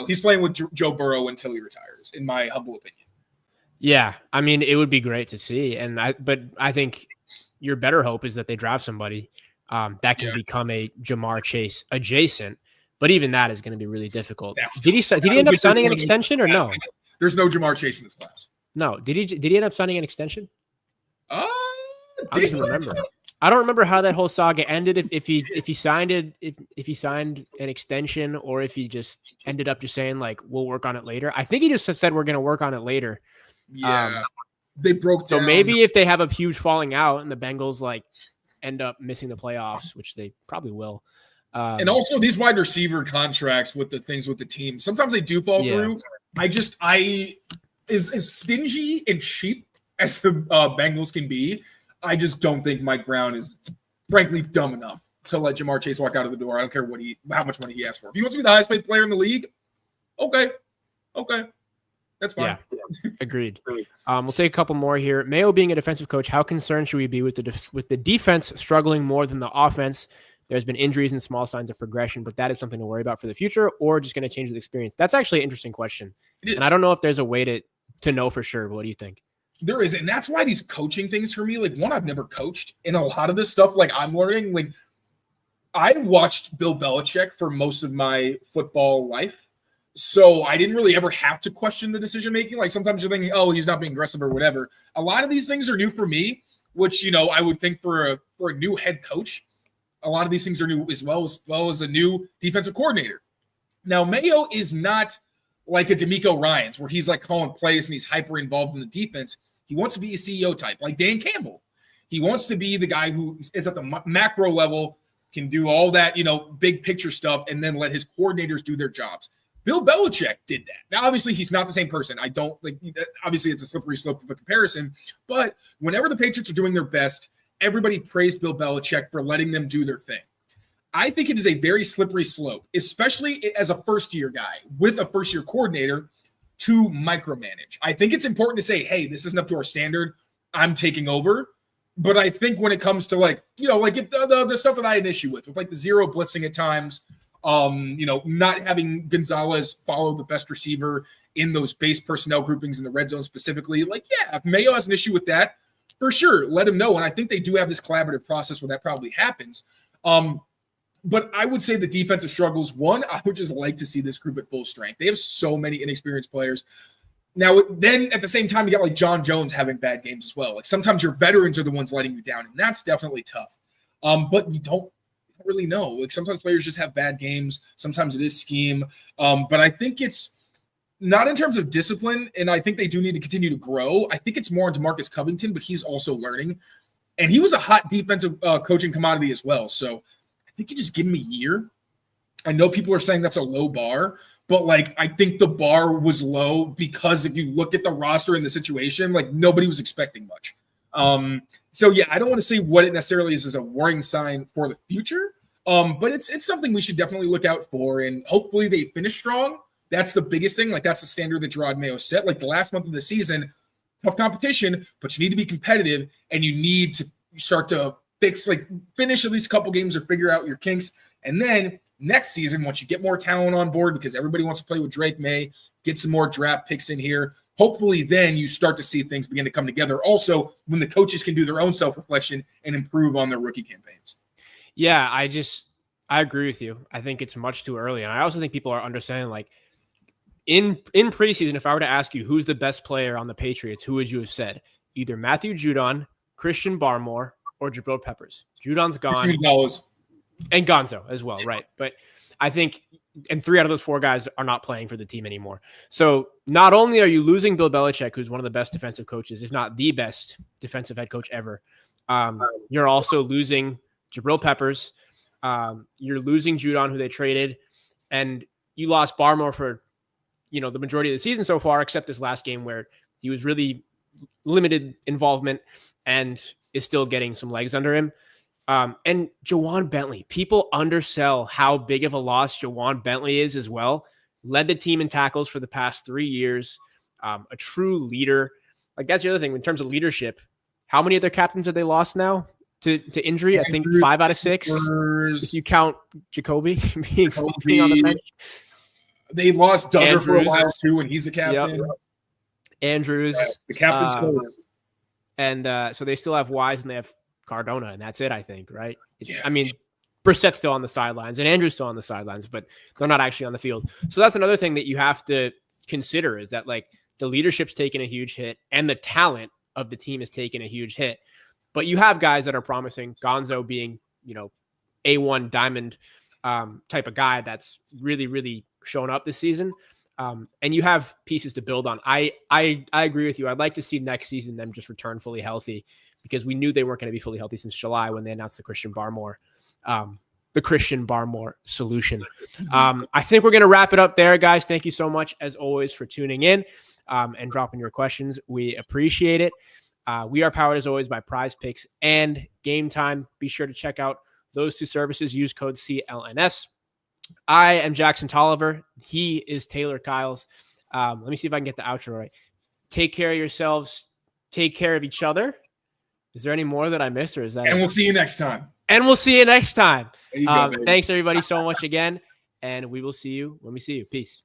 He's playing with Joe Burrow until he retires, in my humble opinion. Yeah, I mean, it would be great to see, but I think your better hope is that they draft somebody that can become a Jamar Chase adjacent. But even that is going to be really difficult. Did he end up signing an extension or no? There's no Jamar Chase in this class. No, did he end up signing an extension? I don't even remember. I don't remember how that whole saga ended. If he signed it, if he signed an extension, or if he just ended up just saying like we'll work on it later. I think he just said we're going to work on it later. Yeah, they broke down. So maybe if they have a huge falling out and the Bengals like end up missing the playoffs, which they probably will. And also these wide receiver contracts with the things with the team, sometimes they do fall through. as stingy and cheap as the Bengals can be, I just don't think Mike Brown is frankly dumb enough to let Jamar Chase walk out of the door. I don't care how much money he asks for. If he wants to be the highest paid player in the league, okay. That's fine. Yeah, agreed. We'll take a couple more here. Mayo being a defensive coach, how concerned should we be with the defense struggling more than the offense? There's been injuries and small signs of progression, but that is something to worry about for the future, or just going to change the experience? That's actually an interesting question. And I don't know if there's a way to know for sure. What do you think? There is, and that's why these coaching things for me, like, one, I've never coached, and a lot of this stuff, like, I'm learning, like, I watched Bill Belichick for most of my football life, so I didn't really ever have to question the decision making. Like, sometimes you're thinking, oh, he's not being aggressive or whatever. A lot of these things are new for me, which, I would think for a new head coach, a lot of these things are new as well as a new defensive coordinator. Now, Mayo is not like a D'Amico Ryans, where he's like calling plays and he's hyper involved in the defense. He wants to be a CEO type, like Dan Campbell. He wants to be the guy who is at the macro level, can do all that, big picture stuff, and then let his coordinators do their jobs. Bill Belichick did that. Now, obviously, he's not the same person. I don't obviously, it's a slippery slope of a comparison, but whenever the Patriots are doing their best, everybody praised Bill Belichick for letting them do their thing. I think it is a very slippery slope, especially as a first-year guy with a first-year coordinator, to micromanage. I think it's important to say, hey, this isn't up to our standard. I'm taking over. But I think when it comes to like if the stuff that I had an issue with like the zero blitzing at times, not having Gonzalez follow the best receiver in those base personnel groupings in the red zone specifically, like, yeah, if Mayo has an issue with that, for sure, let him know. And I think they do have this collaborative process where that probably happens. But I would say the defensive struggles, one, I would just like to see this group at full strength. They have so many inexperienced players. Now, then at the same time, you got like John Jones having bad games as well. Like sometimes your veterans are the ones letting you down, and that's definitely tough. But you don't really know. Like sometimes players just have bad games. Sometimes it is scheme. But I think it's not in terms of discipline, and I think they do need to continue to grow. I think it's more into Marcus Covington, but he's also learning. And he was a hot defensive coaching commodity as well. So I think you just give him a year. I know people are saying that's a low bar, but like I think the bar was low because if you look at the roster and the situation, like nobody was expecting much. So yeah, I don't want to say what it necessarily is as a warning sign for the future, but it's something we should definitely look out for, and hopefully they finish strong. That's the biggest thing. Like that's the standard that Drake Maye set. Like the last month of the season, tough competition, but you need to be competitive and you need to start to finish at least a couple games or figure out your kinks, and then next season, once you get more talent on board, because everybody wants to play with Drake Maye, get some more draft picks in here, hopefully then you start to see things begin to come together. Also, when the coaches can do their own self-reflection and improve on their rookie campaigns. Yeah, I agree with you. I think it's much too early. And I also think people are understanding, like, in preseason, if I were to ask you who's the best player on the Patriots, who would you have said? Either Matthew Judon, Christian Barmore, or Jabril Peppers. Judon's gone. And Gonzo as well, right? But I think, and 3 out of those 4 guys are not playing for the team anymore. So not only are you losing Bill Belichick, who's one of the best defensive coaches, if not the best defensive head coach ever, you're also losing Jabril Peppers. You're losing Judon, who they traded, and you lost Barmore for, the majority of the season so far, except this last game where he was really limited involvement and is still getting some legs under him. And Jawan Bentley, people undersell how big of a loss Jawan Bentley is as well. Led the team in tackles for the past 3 years. A true leader. Like that's the other thing in terms of leadership. How many other captains have they lost now to injury? I think 5 out of 6. If you count Jacoby being on the bench. They lost Duggar Andrews for a while too, and he's a captain. Yep. Andrews, the captain's and so they still have Wise and they have Cardona, and that's it, I think, right? Yeah. I mean, Brissett's still on the sidelines and Andrew's still on the sidelines, but they're not actually on the field. So that's another thing that you have to consider is that like the leadership's taken a huge hit and the talent of the team is taking a huge hit. But you have guys that are promising, Gonzo being, A1 diamond type of guy that's really, really shown up this season. And you have pieces to build on. I agree with you. I'd like to see next season them just return fully healthy, because we knew they weren't going to be fully healthy since July when they announced the Christian Barmore the Christian Barmore solution. I think we're going to wrap it up there, guys. Thank you so much, as always, for tuning in and dropping your questions. We appreciate it. We are powered, as always, by PrizePicks and GameTime. Be sure to check out those two services. Use code CLNS. I am Jackson Tolliver. He is Taylor Kyles. Let me see if I can get the outro right. Take care of yourselves. Take care of each other. Is there any more that I missed, or is that? And we'll see you next time. And we'll see you next time. There you go, thanks, everybody, so much again. And we will see you when we see you. Peace.